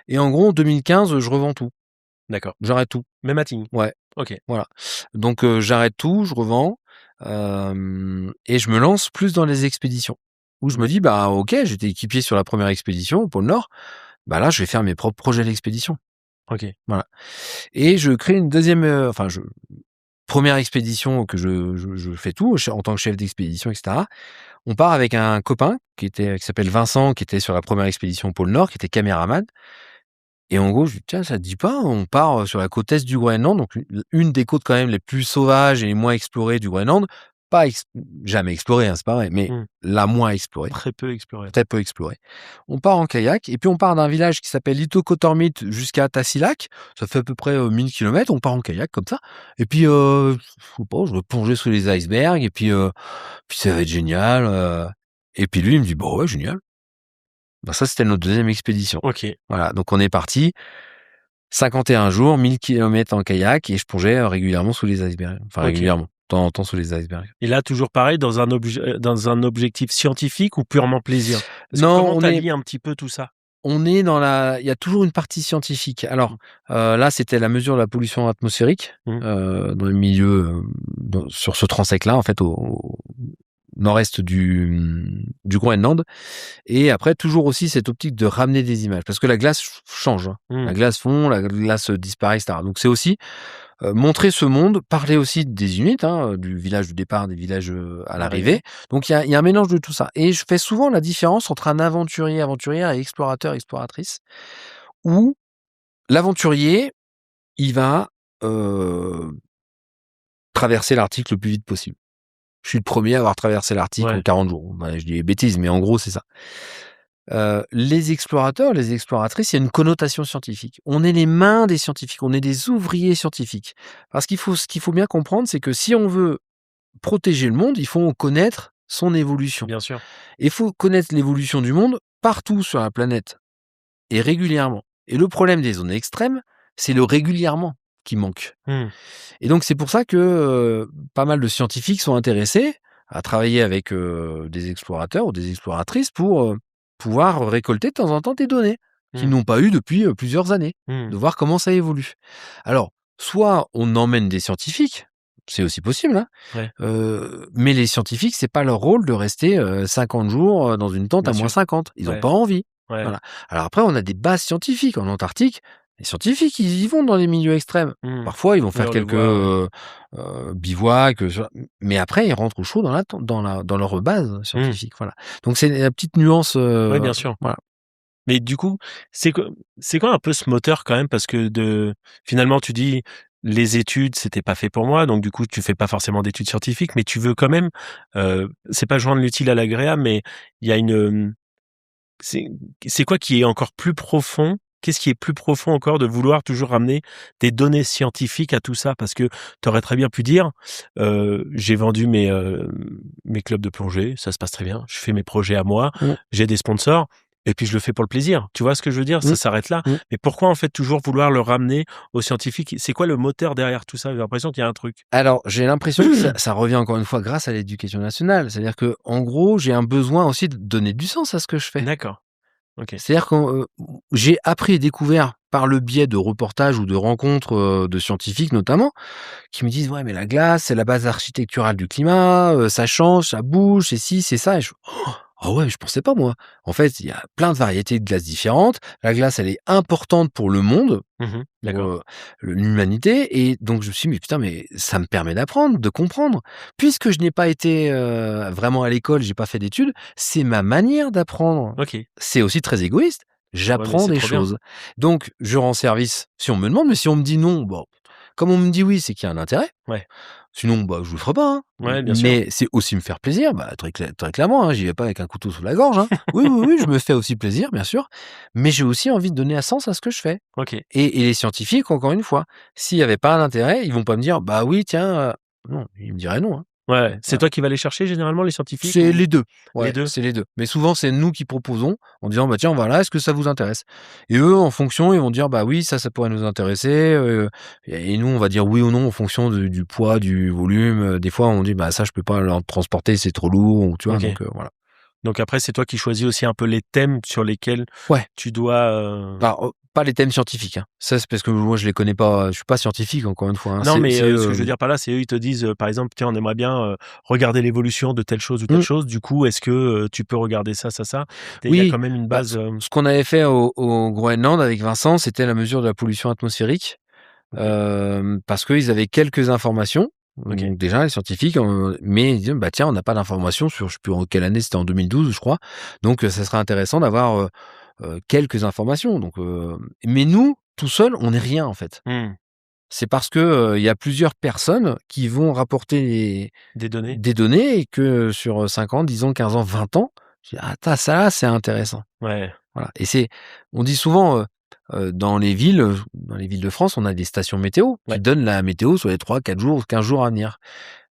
et en gros, en 2015, je revends tout. D'accord. J'arrête tout. Même à Tignes? Ouais, OK. voilà. Donc j'arrête tout, je revends, et je me lance plus dans les expéditions où je me Mmh. dis: «Bah, OK, j'étais équipier sur la première expédition au pôle Nord, bah, là, je vais faire mes propres projets d'expédition». OK. Voilà et je crée une deuxième, enfin je 1re expédition que je fais tout en tant que chef d'expédition et cetera. On part avec un copain qui s'appelle Vincent, qui était sur la première expédition au pôle Nord, qui était caméraman et en gros, je lui dis: «Tiens, ça te dit pas, on part, sur la côte est du Groenland», donc une des côtes quand même les plus sauvages et les moins explorées du Groenland. Pas ex Jamais explorée, hein, c'est pas vrai, mais Mmh. la moins explorée, Très peu exploré. très peu explorée. On part en kayak et puis on part d'un village qui s'appelle Itokotormit jusqu'à Tasiilaq. Ça fait à peu près, 1 000 km. On part en kayak comme ça et puis, je sais pas, je vais plonger sous les icebergs et puis ça va être génial, et puis lui, il me dit: «Bah ouais, génial». Bah ça, c'était notre deuxième expédition. OK. Voilà, donc on est parti 51 jours, 1 000 km en kayak et je plongeais, régulièrement sous les icebergs. Enfin OK. régulièrement, de temps en temps sous les icebergs. Et là, toujours pareil, dans un objectif scientifique ou purement plaisir? Parce que Non, comment tu allies un petit peu tout ça? on est dans la il y a toujours une partie scientifique. Alors, Mmh. là, c'était la mesure de la pollution atmosphérique, Mmh. dans le milieu, sur ce transect-là, en fait, au nord-est du Groenland et après toujours aussi cette optique de ramener des images parce que la glace change, hein. La Mmh. glace fond, la glace disparaît et cetera. Donc c'est aussi montrer ce monde, parler aussi des Inuits, hein, du village du départ, des villages, à L'arrivée? l'arrivée. Donc il y a un mélange de tout ça et je fais souvent la différence entre un aventurier, aventurière et explorateur, exploratrice, où l'aventurier, il va, heu, traverser l'Arctique le plus vite possible. Je suis le premier à avoir traversé l'Arctique en Ouais. 40 jours. Bah, je dis des bêtises, mais en gros, c'est ça. Les explorateurs, les exploratrices, il y a une connotation scientifique. On est les mains des scientifiques, on est des ouvriers scientifiques. Parce ce qu'il faut bien comprendre, c'est que si on veut protéger le monde, il faut connaître son évolution. Bien sûr. Et il faut connaître l'évolution du monde partout sur la planète et régulièrement. Et le problème des zones extrêmes, c'est le régulièrement qui manque. Mmh. Et donc c'est pour ça que pas mal de scientifiques sont intéressés à travailler avec des explorateurs ou des exploratrices pour pouvoir récolter de temps en temps des données qu'ils Mmh. n'ont pas eues depuis plusieurs années, Mmh. de voir comment ça évolue. Alors, soit on emmène des scientifiques, c'est aussi possible, hein, Ouais. mais les scientifiques, c'est pas leur rôle de rester 50 jours dans une tente Bien à moins sûr. 50. Ils ont Ouais. pas envie. Ouais. Voilà. Alors après, on a des bases scientifiques en Antarctique. Les scientifiques, ils y vont dans les milieux extrêmes. Mmh. Parfois, ils vont Oui, faire on le quelques voit, ouais. bivouacs, mais après, ils rentrent au chaud dans leur base Mmh. scientifique. Voilà. Donc c'est la petite nuance. Ouais, bien sûr. Voilà. Mais du coup, c'est quoi un peu ce moteur quand même? Parce que finalement, tu dis: «Les études, c'était pas fait pour moi», donc du coup, tu fais pas forcément d'études scientifiques, mais tu veux quand même, c'est pas joindre l'utile à l'agréable, mais il y a c'est c'est quoi qui est encore plus profond? Qu'est-ce qui est plus profond encore de vouloir toujours ramener des données scientifiques à tout ça? Parce que tu aurais très bien pu dire, «J'ai vendu mes clubs de plongée, ça se passe très bien. Je fais mes projets à moi, Mmh, j'ai des sponsors et puis je le fais pour le plaisir». Tu vois ce que je veux dire? Ça mmh, s'arrête là. mmh. Mais pourquoi en fait toujours vouloir le ramener aux scientifiques? C'est quoi le moteur derrière tout ça? J'ai l'impression qu'il y a un truc. Alors, j'ai l'impression que ça revient encore une fois grâce à l'éducation nationale. C'est-à-dire que, en gros, j'ai un besoin aussi de donner du sens à ce que je fais. D'accord, OK. C'est-à-dire que j'ai appris et découvert par le biais de reportages ou de rencontres, de scientifiques notamment, qui me disent: «Ouais, mais la glace, c'est la base architecturale du climat, ça change, ça bouge, c'est ci, c'est ça» et je «Ah ouais, je pensais pas moi». En fait, il y a plein de variétés de glace différentes. La glace, elle est importante pour le monde, Mmh. pour, D'accord. l'humanité et donc je me suis dit: «Mais putain, mais ça me permet d'apprendre, de comprendre». Puisque je n'ai pas été, vraiment à l'école, j'ai pas fait d'études, c'est ma manière d'apprendre. OK. C'est aussi très égoïste, Ouais, mais j'apprends c'est des trop bien. choses. Donc je rends service si on me demande, mais si on me dit non, bon, comme on me dit oui, c'est qu'il y a un intérêt. Ouais. Sinon, bah, je le ferai pas, hein. Ouais, bien sûr. Mais c'est aussi me faire plaisir, bah, très clairement, hein, j'y vais pas avec un couteau sous la gorge, hein. Oui, oui, oui, je me fais aussi plaisir, bien sûr, mais j'ai aussi envie de donner un sens à ce que je fais. OK. Et les scientifiques, encore une fois, s'il y avait pas d'intérêt, ils vont pas me dire: «Bah oui, tiens», non, ils me diraient non, hein. Ouais, c'est Voilà. toi qui vas les chercher généralement, les scientifiques C'est ou les 2. les Ouais, 2? c'est les 2. Mais souvent, c'est nous qui proposons en disant: «Bah, tiens, voilà, est-ce que ça vous intéresse?» Et eux, en fonction, ils vont dire: «Bah, oui, ça pourrait nous intéresser», et nous, on va dire oui ou non en fonction du poids, du volume. Des fois, on dit: «Bah, ça, je peux pas le transporter, c'est trop lourd», ou tu vois? OK. Donc voilà. Donc après, c'est toi qui choisis aussi un peu les thèmes sur lesquels Ouais. tu dois, Alors, pas les thèmes scientifiques, hein. Ça, c'est parce que moi, je les connais pas, je suis pas scientifique, encore une fois, hein. non, mais ce que je veux Eux, dire par là, c'est eux, ils te disent, par exemple: «Tiens, on aimerait bien, regarder l'évolution de telle chose ou telle mmh, chose. Du coup, est-ce que, tu peux regarder ça, ça, ça?» Il y a oui, quand même une bah, base, ce qu'on avait fait au Groenland avec Vincent, c'était la mesure de la pollution atmosphérique. OK, Parce qu'ils avaient quelques informations. OK. Donc déjà les scientifiques, mais ils disaient: «Bah, tiens, on n'a pas d'informations sur», je sais plus en quelle année, c'était en 2012 je crois. Donc ça serait intéressant d'avoir, quelques informations. Donc mais nous, tout seuls, on n'est rien en fait. Mmh. C'est parce que, il y a plusieurs personnes qui vont rapporter Des données? des données, et que sur 5 ans, 10 ans, 15 ans, 20 ans, je dis: «Ah ta ça là, c'est intéressant». Ouais, Voilà, et on dit souvent, dans les villes de France, on a des stations météo qui ouais. donnent la météo sur les 3, 4 jours, 15 jours à venir.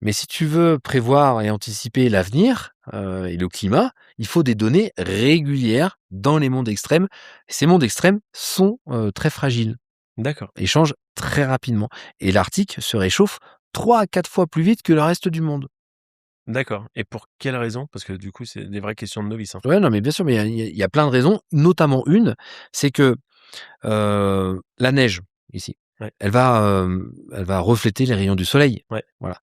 Mais si tu veux prévoir et anticiper l'avenir, et le climat, il faut des données régulières dans les mondes extrêmes. Ces mondes extrêmes sont, très fragiles D'accord, et changent très rapidement, et l'Arctique se réchauffe 3 à 4 fois plus vite que le reste du monde. d'accord, et pour quelle raison? Parce que du coup, c'est des vraies questions de novice, hein. Ouais, non, mais bien sûr, mais il y a plein de raisons, notamment une, c'est que la neige, ici, Ouais, elle va refléter les rayons du soleil. ouais, Voilà.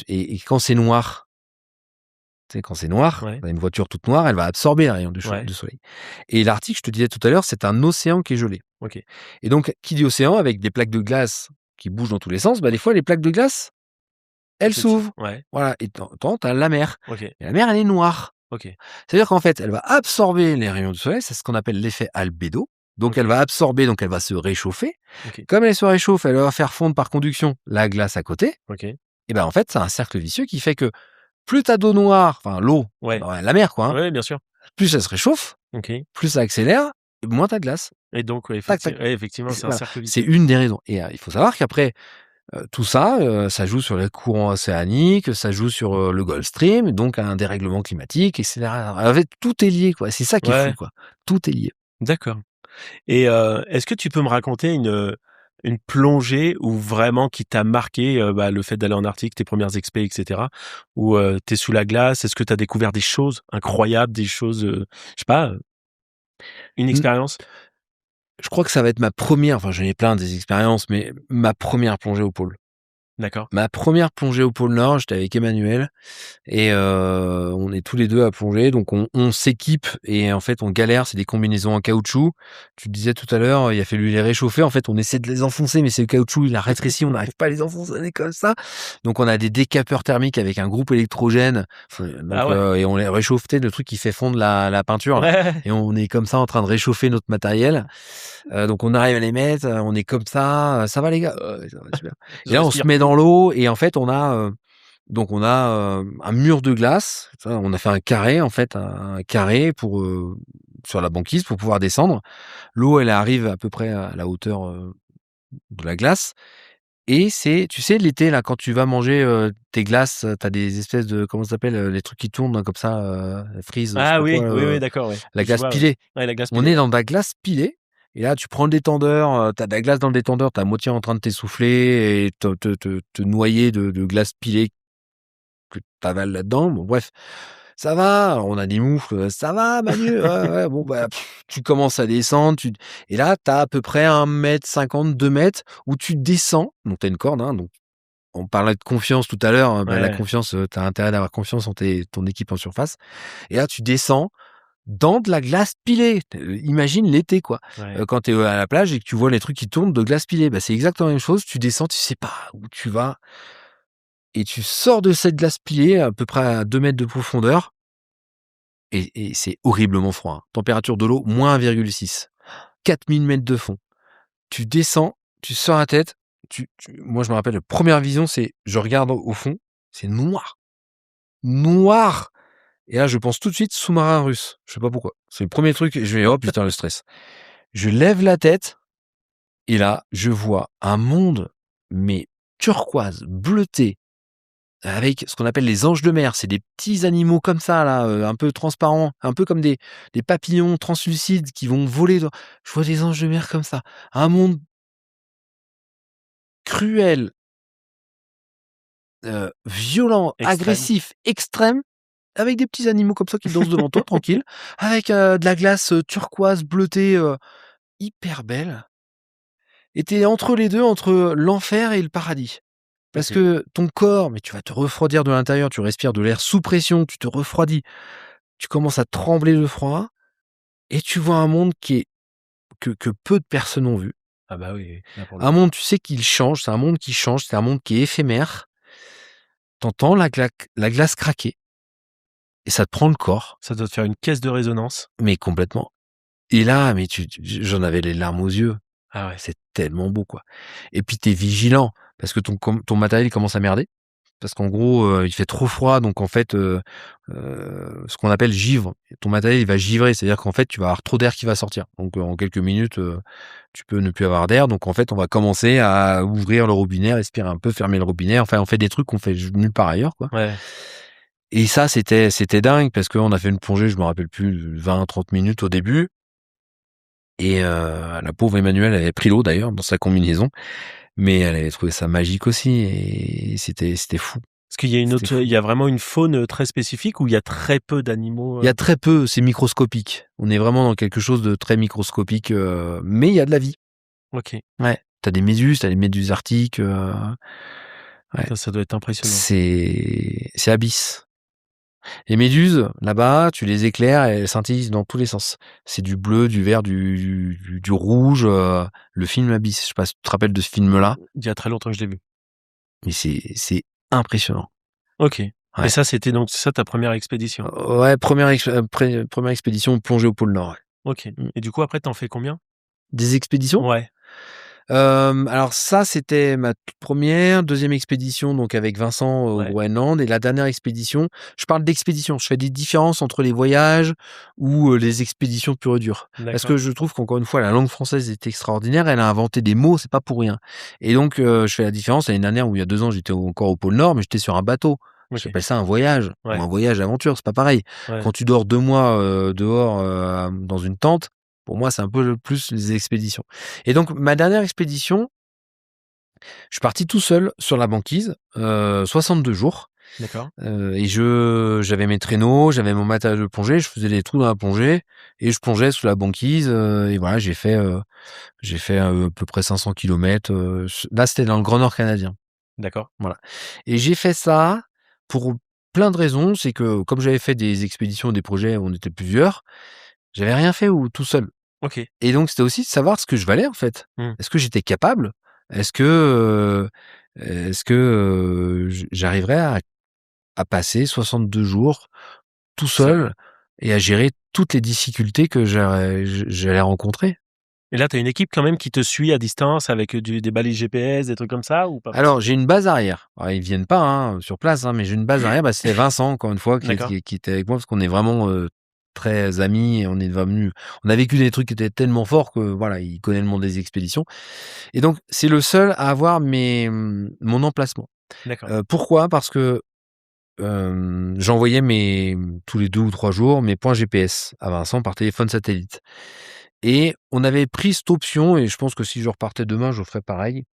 Et quand c'est noir, tu sais, quand c'est noir, ouais, tu une voiture toute noire, elle va absorber les rayons ouais, du soleil. Et l'Arctique, je te disais tout à l'heure, c'est un océan qui est gelé. OK. Et donc, qui dit océan avec des plaques de glace qui bougent dans tous les sens, bah, des fois, les plaques de glace, elles Se ti s'ouvrent. Ouais, Voilà. Et de temps en temps, tu as la mer. OK, Et la mer, elle est noire. OK, C'est-à-dire qu'en fait, elle va absorber les rayons du soleil, c'est ce qu'on appelle l'effet albédo. Donc elle OK, va absorber, donc elle va se réchauffer. OK, Comme elle se réchauffe, elle va faire fondre par conduction la glace à côté. OK. Et ben en fait, c'est un cercle vicieux qui fait que plus tu as d'eau noire, enfin l'eau, Ouais, dans la mer quoi, hein, ouais, bien sûr. plus elle se réchauffe, OK, plus ça accélère, et moins tu as de glace. et donc ouais, Tac, tac. effectivement, c'est un Voilà, cercle c'est vicieux. une des raisons. Et il faut savoir qu'après, tout ça, ça joue sur les courants océaniques, ça joue sur, le Gulf Stream, donc un dérèglement climatique, et cetera. En fait, tout est lié, quoi. C'est ça qui est fou, Ouais, quoi. Tout est lié. d'accord. Et est-ce que tu peux me raconter une plongée où vraiment qui t'a marqué, bah, le fait d'aller en Arctique, tes premières expés et cetera, où, tu es sous la glace? Est-ce que tu as découvert des choses incroyables, des choses, je sais pas, une Mmh, expérience? je crois que ça va être ma première, enfin, j'en ai plein des expériences, mais ma première plongée au pôle. D'accord. Ma première plongée au pôle Nord, j'étais avec Emmanuel. Et on est tous les 2 à plonger, donc on s'équipe, et en fait, on galère. C'est des combinaisons en caoutchouc. Tu le disais tout à l'heure, il a fallu les réchauffer. En fait, on essaie de les enfoncer, mais c'est le caoutchouc, il a rétréci, on n'arrive pas à les enfoncer, on est comme ça. Donc on a des décapeurs thermiques avec un groupe électrogène, Ah donc ouais. et on les réchauffe, tu sais, le truc qui fait fondre la peinture là, Ouais. et on est comme ça en train de réchauffer notre matériel. Donc on arrive à les mettre, on est comme ça: «Ça va les gars?» «Ouais, ça va, super». Je Et là, on se respire met plus. dans l'eau, et en fait, on a, un mur de glace, tu vois? On a fait un carré, en fait, un carré pour, sur la banquise pour pouvoir descendre. L'eau, elle arrive à peu près à la hauteur, de la glace, et c'est, tu sais, l'été, là, quand tu vas manger, tes glaces, tu as des espèces de, comment ça s'appelle, les trucs qui tournent comme ça, freeze, je sais Ah pas oui, quoi, oui, oui, d'accord, ouais. la Je glace vois, ouais. pilée. Ouais, la glace On pilée, est ouais. dans de la glace pilée, et là, tu prends le détendeur, tu as de la glace dans le détendeur, tu es à moitié en train de t'essouffler et te noyer de glace pilée que tu avales là-dedans. Bon bref, ça va, alors on a des moufles, «Ça va Manu?» «Ouais, ouais». Bon bah, tu commences à descendre, et là, tu as à peu près 1,50 m, 2 m où tu descends, donc tu as une corde, hein, donc on parlait de confiance tout à l'heure, bah, la Ouais, confiance, tu as intérêt d'avoir confiance en ton équipe en surface, et là, tu descends dans de la glace pilée. Imagine l'été, quoi. ouais. Quand tu es à la plage et que tu vois les trucs qui tournent de glace pilée, bah, c'est exactement la même chose. Tu descends, tu sais pas où tu vas, et tu sors de cette glace pilée à peu près à 2 mètres de profondeur, et c'est horriblement froid, hein. Température de l'eau, -1,6. 4000 mètres de fond. Tu descends, tu sors la tête, moi je me rappelle, la première vision, c'est je regarde au fond, c'est noir. Noir! Et là, je pense tout de suite sous-marin russe. Je sais pas pourquoi. C'est le premier truc, je vais: «Oh putain, le stress». Je lève la tête, et là, je vois un monde, mais turquoise, bleuté, avec ce qu'on appelle les anges de mer. C'est des petits animaux comme ça, là, un peu transparents, un peu comme des papillons translucides qui vont voler. Je vois des anges de mer comme ça. Un monde cruel, violent, Extrême. agressif, extrême, avec des petits animaux comme ça qui dansent devant toi, tranquille, avec de la glace turquoise, bleutée, hyper belle. Et t'es entre les deux, entre l'enfer et le paradis. Parce OK. que ton corps, mais tu vas te refroidir de l'intérieur, tu respires de l'air sous pression, tu te refroidis, tu commences à trembler de froid et tu vois un monde que peu de personnes ont vu. Ah bah oui, là pour le Un coup. monde, tu sais qu'il change, c'est un monde qui change, c'est un monde qui est éphémère. T'entends la glace craquer et ça te prend le corps, Ça doit te faire une caisse de résonance. mais complètement. Et là, mais j'en avais les larmes aux yeux. Ah ouais. C'est tellement beau, quoi. Et puis t'es vigilant parce que ton matériel commence à merder. Parce qu'en gros, il fait trop froid, donc en fait, ce qu'on appelle givre. Ton matériel, il va givrer, c'est-à-dire qu'en fait, tu vas avoir trop d'air qui va sortir. Donc, en quelques minutes, tu peux ne plus avoir d'air. Donc en fait, on va commencer à ouvrir le robinet, respirer un peu, fermer le robinet. Enfin, on fait des trucs qu'on fait nulle part ailleurs, quoi. Ouais. Et ça, c'était dingue parce qu'on a fait une plongée, je me rappelle plus, 20-30 minutes au début. Et la pauvre Emmanuelle, elle avait pris l'eau d'ailleurs dans sa combinaison, mais elle avait trouvé ça magique aussi et c'était fou. Est-ce qu'il y a C'était il fou. y a vraiment une faune très spécifique ou il y a très peu d'animaux? Il y a très peu, c'est microscopique. On est vraiment dans quelque chose de très microscopique, mais il y a de la vie. OK. Ouais. T'as des méduses arctiques, ouais. Ça doit être impressionnant. C'est Abyss. Les méduses, là-bas, tu les éclaires et elles scintillent dans tous les sens. C'est du bleu, du vert, du rouge, le film Abyss. Je sais pas si tu te rappelles de ce film-là, Il y a très longtemps que je l'ai vu. mais c'est impressionnant. OK. Et Ouais. ça, c'était donc ça ta première expédition? Ouais, première expédition plongée au pôle Nord, ouais. OK. Mmh. Et du coup, après, tu en fais combien? Des expéditions? Ouais. Alors ça, c'était ma toute première, deuxième expédition, donc avec Vincent au Ouais. Groenland, et la dernière expédition, je parle d'expédition, je fais des différences entre les voyages ou les expéditions pures et dures. Parce D'accord. que je trouve qu'encore une fois, la langue française est extraordinaire, elle a inventé des mots, c'est pas pour rien. Et donc, je fais la différence. L'année dernière, ou il y a 2 ans, j'étais encore au pôle Nord, mais j'étais sur un bateau. OK. J'appelle ça un voyage, ou Ouais. un voyage aventure, c'est pas pareil. Ouais. Quand tu dors 2 mois, dehors, dans une tente, pour moi, c'est un peu plus les expéditions. Et donc ma dernière expédition, je suis parti tout seul sur la banquise, 62 jours, D'accord. et j'avais mes traîneaux, j'avais mon matériel de plongée, je faisais des trous dans la plongée et je plongeais sous la banquise, et voilà, j'ai fait à peu près 500 kilomètres, là, c'était dans le Grand Nord canadien, D'accord. voilà. Et j'ai fait ça pour plein de raisons. C'est que comme j'avais fait des expéditions, des projets où on était plusieurs, j'avais rien fait ou tout seul. OK. Et donc, c'était aussi de savoir ce que je valais, en fait. Mmh. Est-ce que j'étais capable? Est-ce que, j'arriverais à passer 62 jours tout Tout seul. seul et à gérer toutes les difficultés que j'allais rencontrer? Et là, tu as une équipe quand même qui te suit à distance avec des balises GPS, des trucs comme ça ou pas Alors, forcément? j'ai une base arrière. Alors, ils viennent pas, hein, sur place, hein, mais j'ai une base arrière. Bah, c'était Vincent, encore une fois, D'accord. qui était avec moi parce qu'on est vraiment, très amis et on a vécu des trucs qui étaient tellement forts que, voilà, il connaît le monde des expéditions. Et donc, c'est le seul à avoir mon emplacement. D'accord. Pourquoi? Parce que, j'envoyais tous les 2 ou 3 jours, mes points GPS à Vincent par téléphone satellite. Et on avait pris cette option, et je pense que si je repartais demain, je ferais pareil,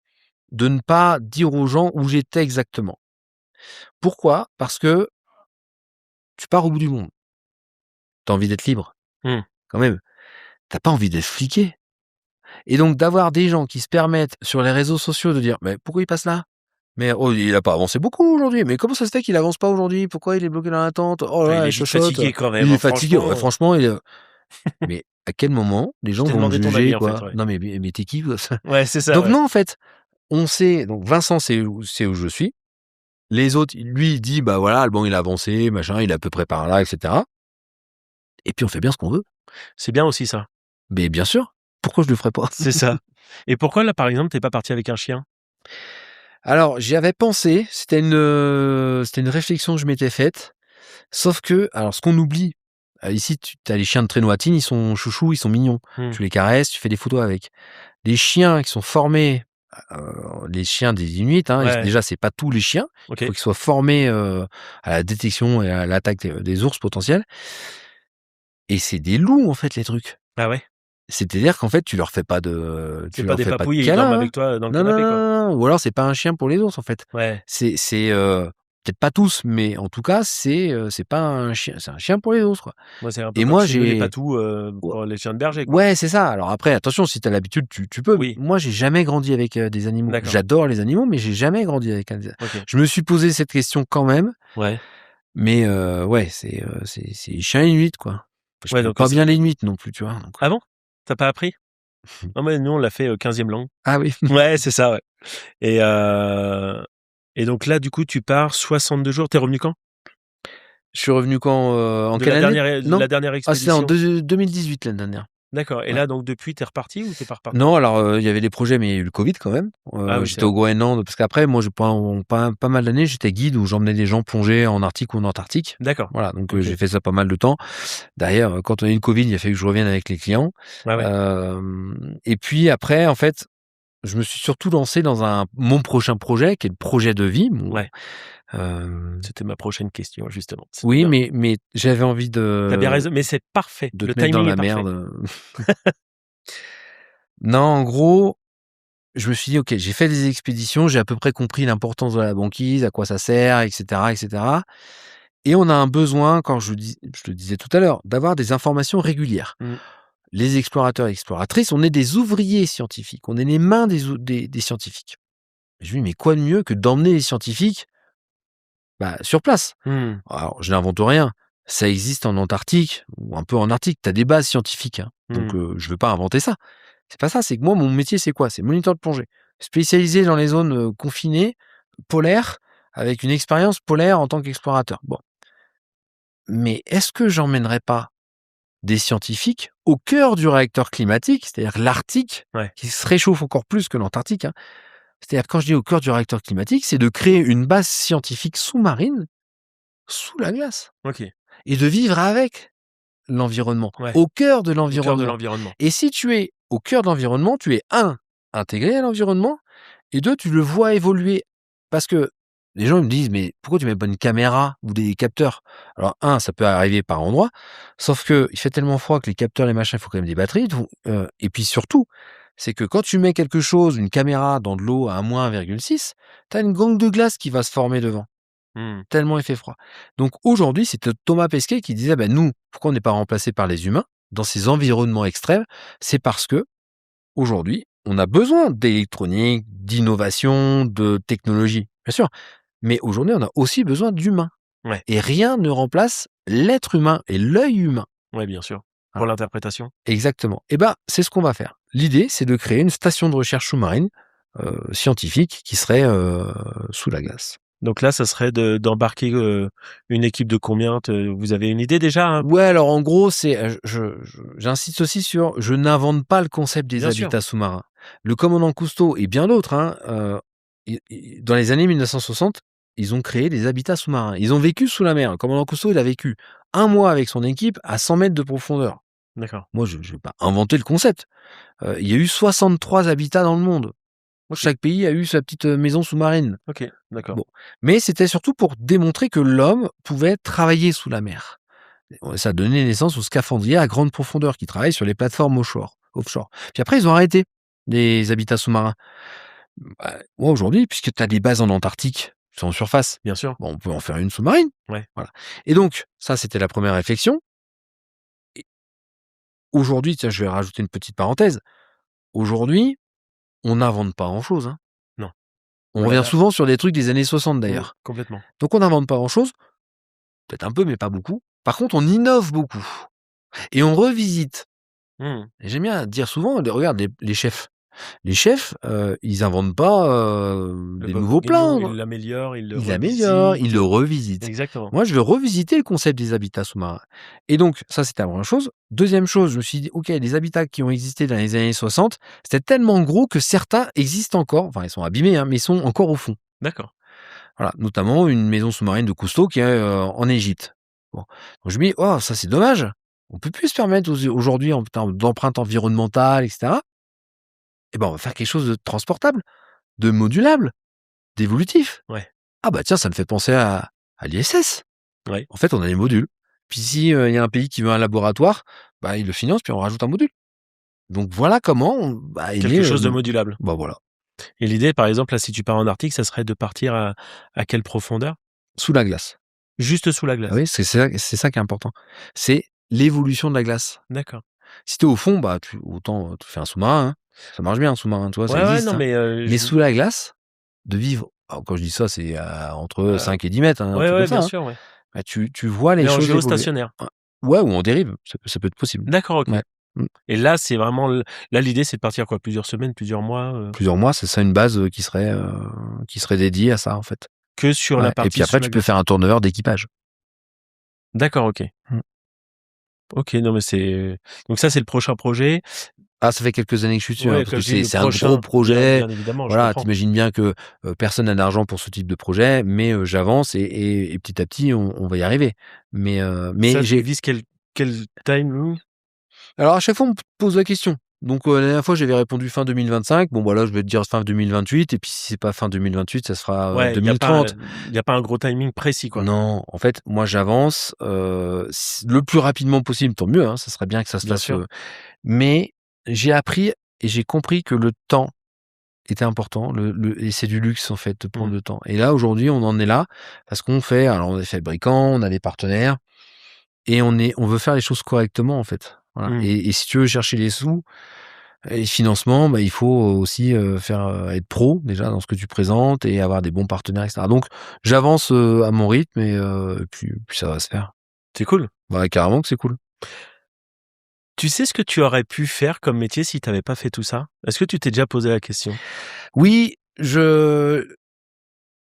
de ne pas dire aux gens où j'étais exactement. Pourquoi? Parce que tu pars au bout du monde. Tu as envie d'être libre, Mmh. quand même. Tu as pas envie d'être fliqué. Et donc d'avoir des gens qui se permettent sur les réseaux sociaux de dire: «Mais pourquoi il passe là? Mais oh, il a pas avancé beaucoup aujourd'hui. Mais comment ça se fait qu'il avance pas aujourd'hui? Pourquoi il est bloqué dans la tente? Oh là Enfin, là, il elle est vite chochotte, fatigué quand même, il est hein, fatigué. Ouais, franchement. franchement, mais à quel moment les Je gens t'ai vont me demandé ton avis, juger, en fait, quoi? ouais. Non mais tu qui, quoi? Ouais, c'est ça, Donc ouais. non, en fait, on sait, donc Vincent sait où je suis. Les autres, lui, il dit: «Bah voilà, Alban il a avancé, machin, il est à peu près par là, et cetera». Et puis on fait bien ce qu'on veut. C'est bien aussi ça. Mais bien sûr, pourquoi je le ferais pas? C'est ça. Et pourquoi là, par exemple, tu pas parti avec un chien? Alors, j'y avais pensé, c'était une réflexion que je m'étais faite, sauf que, alors ce qu'on oublie, ici tu as les chiens de traîneau à Tignes, ils sont chouchous, ils sont mignons. Mmh. Tu les caresses, tu fais des photos avec. Les chiens qui sont formés les chiens des Inuits, hein, Ouais. déjà, c'est pas tous les chiens. Il OK. faut qu'ils soient formés à la détection et à l'attaque des ours potentiels. Et c'est des loups, en fait, les trucs. Ah ouais? C'est-à-dire qu'en fait, C'est tu pas leur des fais pas de papouilles et ils dorment câlin, hein. avec toi dans le Non, non, canapé, non, quoi? non, non, ou alors c'est pas un chien pour les ours, en fait. Ouais. C'est peut-être pas tous, mais en tout cas, c'est pas un chien, c'est un chien pour les ours, quoi. Moi, c'est un peu Et comme moi, chez nous, les j'ai patous, ou pour les chiens de berger, quoi. ouais, c'est ça. Alors après, attention, si tu as l'habitude, tu peux. Oui, Moi, j'ai jamais grandi avec, des animaux. d'accord. J'adore les animaux, mais j'ai jamais grandi avec un OK. je me suis posé cette question quand même, Ouais. mais ouais, c'est chien inuit, quoi. Je Ouais, parle donc pas ça bien l'inuit non plus, tu vois? Donc ah bon? Tu as pas appris? Non, mais nous, on l'a fait, 15e langue. ah oui. Ouais, c'est ça, ouais. Et heu et donc là, du coup, tu pars 62 jours. Tu es revenu quand? Je suis revenu quand, en De quelle année? Non? la dernière Ah, c'était en expédition? 2018 l'année dernière. D'accord, et Ouais. là, donc depuis, tu es reparti ou tu es pas reparti? Non, alors, il y avait des projets, mais il y a eu le covid quand même. Ah oui, c'est J'étais au vrai. Groenland parce qu'après moi, pendant pas mal d'années, j'étais guide où j'emmenais des gens plonger en Arctique ou en Antarctique. D'accord. Voilà, donc OK. j'ai fait ça pas mal de temps. D'ailleurs, quand on a eu le covid, il a fallu que je revienne avec les clients. Ah ouais. Et puis après, en fait, je me suis surtout lancé dans mon prochain projet qui est le projet de vie. Ouais, Hem, c'était ma prochaine question, justement. C'est oui, bien. mais j'avais envie Tu as bien raison, mais c'est parfait. de Le te mettre dans timing est la parfait. merde. Non, en gros, je me suis dit: «OK, j'ai fait des expéditions, j'ai à peu près compris l'importance de la banquise, à quoi ça sert et cetera et cetera, et on a un besoin, quand je te disais tout à l'heure, d'avoir des informations régulières». Mmh. Les explorateurs et exploratrices, on est des ouvriers scientifiques, on est les mains des scientifiques. Je me dis: «Mais quoi de mieux que d'emmener les scientifiques, bah, sur place?» Mmh. Alors, je n'invente rien, ça existe en Antarctique ou un peu en Arctique, tu as des bases scientifiques, hein, donc Mmh. je ne veux pas inventer ça. C'est pas ça, c'est que moi, mon métier, c'est quoi? C'est moniteur de plongée, spécialisé dans les zones, confinées, polaires, avec une expérience polaire en tant qu'explorateur. Bon, mais est-ce que j'emmènerais pas des scientifiques au cœur du réacteur climatique, c'est-à-dire l'Arctique, Ouais. qui se réchauffe encore plus que l'Antarctique, hein. C'est-à-dire, quand je dis au cœur du réacteur climatique, c'est de créer une base scientifique sous-marine, sous la glace, OK. et de vivre avec l'environnement, Ouais. au cœur de Au cœur de l'environnement. l'environnement. Et si tu es au cœur de l'environnement, tu es intégré à l'environnement, et 2, tu le vois évoluer. Parce que les gens ils me disent: «Mais pourquoi tu mets pas une caméra ou des capteurs?» Alors ça peut arriver par endroit, sauf qu'il fait tellement froid que les capteurs, les machins, il faut quand même des batteries, donc et puis surtout, c'est que quand tu mets quelque chose, une caméra dans de l'eau à -1,6, tu as une gangue de glace qui va se former devant, Mmh. tellement il fait froid. Donc aujourd'hui, c'était Thomas Pesquet qui disait: «Bah, nous, pourquoi on n'est pas remplacés par les humains dans ces environnements extrêmes? C'est parce que aujourd'hui, on a besoin d'électronique, d'innovation, de technologie, bien sûr, mais aujourd'hui, on a aussi besoin d'humains, Ouais. et rien ne remplace l'être humain et l'œil humain». Ouais, bien sûr. Pour Voilà, l'interprétation. exactement. Et ben, c'est ce qu'on va faire. L'idée, c'est de créer une station de recherche sous-marine, scientifique, qui serait, sous la glace. Donc là, ça serait d'embarquer, une équipe de combien? Vous avez une idée déjà, hein? Ouais, alors en gros, c'est, j'insiste aussi sur, je n'invente pas le concept des Bien sûr. habitats sous-marins. Le commandant Cousteau et bien d'autres, hein, dans les années 1960, ils ont créé des habitats sous-marins. Ils ont vécu sous la mer. Le commandant Cousteau, il a vécu 1 mois avec son équipe à 100 mètres de profondeur. D'accord. Moi, je vais pas inventer le concept. Il y a eu 63 habitats dans le monde. OK. Chaque pays a eu sa petite, maison sous-marine. OK. D'accord. Bon, mais c'était surtout pour démontrer que l'homme pouvait travailler sous la mer. Ça a donné naissance aux scaphandriers à grande profondeur qui travaillent sur les plateformes offshore. Puis après, ils ont arrêté les habitats sous-marins. Bah, moi, aujourd'hui, puisque tu as des bases en Antarctique, qui sont en surface, Bien sûr. bon, on peut en faire une sous-marine. Ouais. Voilà. Et donc, ça, c'était la première réflexion. Et aujourd'hui, tiens, je vais rajouter une petite parenthèse. Aujourd'hui, on n'invente pas grand-chose, hein. Non. On revient Bah, souvent sur des trucs des années 60 d'ailleurs. complètement. Donc, on n'invente pas grand-chose, peut-être un peu, mais pas beaucoup. Par contre, on innove beaucoup et on revisite. Mmh. Et j'aime bien dire souvent, regarde les chefs. Les chefs, ils inventent pas, Le des bœuf nouveaux plats, bourguignon, hein. il l'améliore, il le Ils l'améliorent, ils revisite. le revisitent. Exactement. Moi, je veux revisiter le concept des habitats sous-marins. Et donc ça, c'était la première chose. Deuxième chose, je me suis dit: «OK, les habitats qui ont existé dans les années 60, c'était tellement gros que certains existent encore». Enfin, ils sont abîmés, hein, mais ils sont encore au fond. D'accord. Voilà, notamment une maison sous-marine de Cousteau qui est, en Égypte. Bon, donc je me dis: «Oh, ça, c'est dommage. On peut plus se permettre aujourd'hui en termes d'empreinte environnementale et cetera». eh ben, on va faire quelque chose de transportable, de modulable, d'évolutif. Ouais. Ah bah tiens, ça me fait penser à l'ISS. Ouais. En fait, on a des modules. Puis si, il y a un pays qui veut un laboratoire, bah, il le finance, puis on rajoute un module. Donc voilà comment est né, Quelque chose de modulable. bah, voilà, Et l'idée, par exemple, là, si tu pars en Arctique, ça serait de partir à quelle profondeur? sous la glace. Juste sous la Ah glace? oui, c'est ça qui est important. C'est l'évolution de la glace. D'accord. Si tu es au fond, bah, autant, tu fais un sous-marin, hein. Ça marche bien un sous-marin, tu vois? Ça Ouais, ouais, existe, non, hein. mais Mais sous la glace, de vivre alors quand je dis ça, c'est entre heu, 5 et 10 mètres, hein, un ouais, truc comme ouais, bien ça, hein. sûr, ouais. Bah, tu vois les Mais en choses évoluer. géostationnaire? Ouais, ouais, ou en dérive, ça peut être possible. D'accord, OK. Ouais. Mmh. Et là, c'est vraiment là, l'idée, c'est de partir quoi? Plusieurs semaines, plusieurs mois? Plusieurs mois, c'est ça une base, qui serait dédiée à ça, en fait. Que sur la Ouais et puis partie après sous tu la peux glace? faire un turnover d'équipage. D'accord, OK. Mmh. OK, non, mais c'est donc ça, c'est le prochain projet. Ah, ça fait quelques années que je suis dessus, hein, Ouais, parce quand que je dis le c'est un gros prochain, bien projet. bien évidemment, je Voilà, comprends. tu bien que, personne n'a d'argent pour ce type de projet, mais j'avance et petit à petit on va y arriver. Mais Ça, tu j'ai vises quel timing? alors à chaque fois on me pose la question. Donc, la dernière fois j'avais répondu fin 2025. Bon, bah, là je vais te dire fin 2028 et puis si c'est pas fin 2028, ça sera, Ouais, il y a pas 2030. il y a pas un gros timing précis, quoi? Non, en fait, moi j'avance, le plus rapidement possible, tant mieux, hein, ça serait bien que ça se Bien fasse, sûr. mais j'ai appris et j'ai compris que le temps était important, et c'est du luxe en fait de prendre Mmh. le temps. Et là aujourd'hui, on en est là parce on est fabricant, on a des partenaires et on veut faire les choses correctement en fait. Voilà. Mmh. Et si tu veux chercher les sous et les financements, bah, il faut aussi être pro déjà dans ce que tu présentes et avoir des bons partenaires, etc. Donc j'avance à mon rythme et puis ça va se faire. C'est cool. Ouais, carrément que c'est cool. Tu sais ce que tu aurais pu faire comme métier si tu avais pas fait tout ça? Est-ce que tu t'es déjà posé la question? Oui,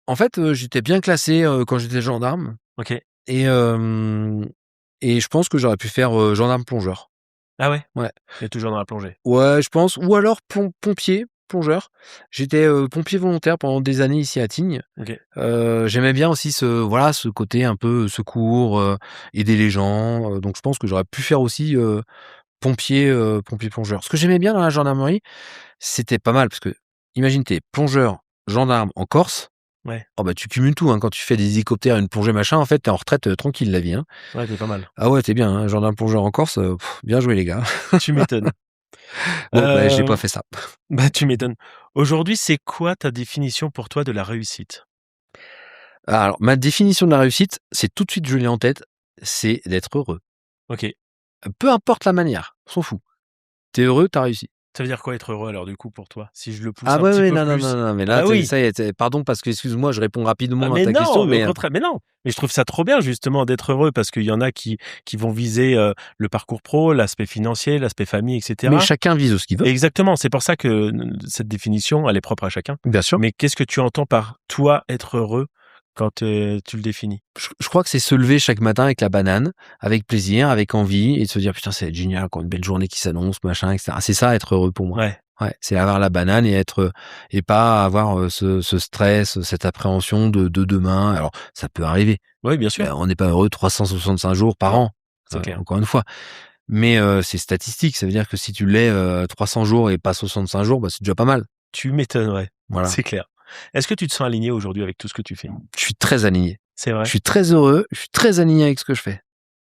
en fait, j'étais bien classé quand j'étais gendarme. OK. Et hem et je pense que j'aurais pu faire, gendarme plongeur. Ah ouais? Ouais. Et toujours dans la plongée? Ouais, je pense ou alors pompier, plongeur. J'étais, pompier volontaire pendant des années ici à Tignes. OK. J'aimais bien aussi ce côté un peu secours, aider les gens, donc je pense que j'aurais pu faire aussi, pompier plongeur. Ce que j'aimais bien dans la gendarmerie, c'était pas mal parce que imagine, tu es plongeur, gendarme en Corse. Ouais. Oh bah, tu cumules tout, hein. Quand tu fais des hélicoptères, une plongée machin, en fait, tu es en retraite, tranquille la vie, hein. Ouais, tu pas mal. Ah ouais, tu es bien, hein, gendarme plongeur en Corse, bien joué les gars. Tu m'étonnes. Bon, bah, j'ai pas Hem, fait ça. Bah, tu m'étonnes. Aujourd'hui, c'est quoi ta définition pour toi de la réussite? Alors, ma définition de la réussite, c'est tout de suite, je l'ai en tête, c'est d'être heureux. OK. Peu importe la manière, on s'en fout. Tu es heureux, tu as réussi. Ça veut dire quoi être heureux alors du coup pour toi? Si je le pousse Ah un ouais, petit ouais, peu non, non, non, plus? non, mais Ah là, bah oui! ça y est, pardon parce que excuse-moi, je réponds Ah rapidement à mais ta question, non, mais au mais contraire, mais non! Mais je trouve ça trop bien justement d'être heureux parce qu'il y en a qui vont viser, le parcours pro, l'aspect financier, l'aspect famille et mais cetera. chacun vise ce qu'il veut, Exactement, c'est pour ça que cette définition, elle est propre à chacun. bien sûr. Mais qu'est-ce que tu entends par toi être heureux quand, tu le définis? Je crois que c'est se lever chaque matin avec la banane, avec plaisir, avec envie et de se dire: «Putain, c'est génial quoi, une belle journée qui s'annonce, machin et cetera». C'est ça être heureux pour moi. Ouais, Ouais, c'est avoir la banane et être, et pas avoir, ce stress, cette appréhension de demain. Alors ça peut arriver, oui, bien sûr. on n'est pas heureux 365 jours par Non, an, c'est clair. encore une fois. Mais c'est statistique, ça veut dire que si tu l'es, 300 jours et pas 65 jours, bah, c'est déjà pas mal. Tu m'étonnes, ouais, Voilà. c'est clair. Est-ce que tu te sens aligné aujourd'hui avec tout ce que tu fais? Je suis très aligné. C'est Je vrai? suis très heureux, je suis très aligné avec ce que je fais.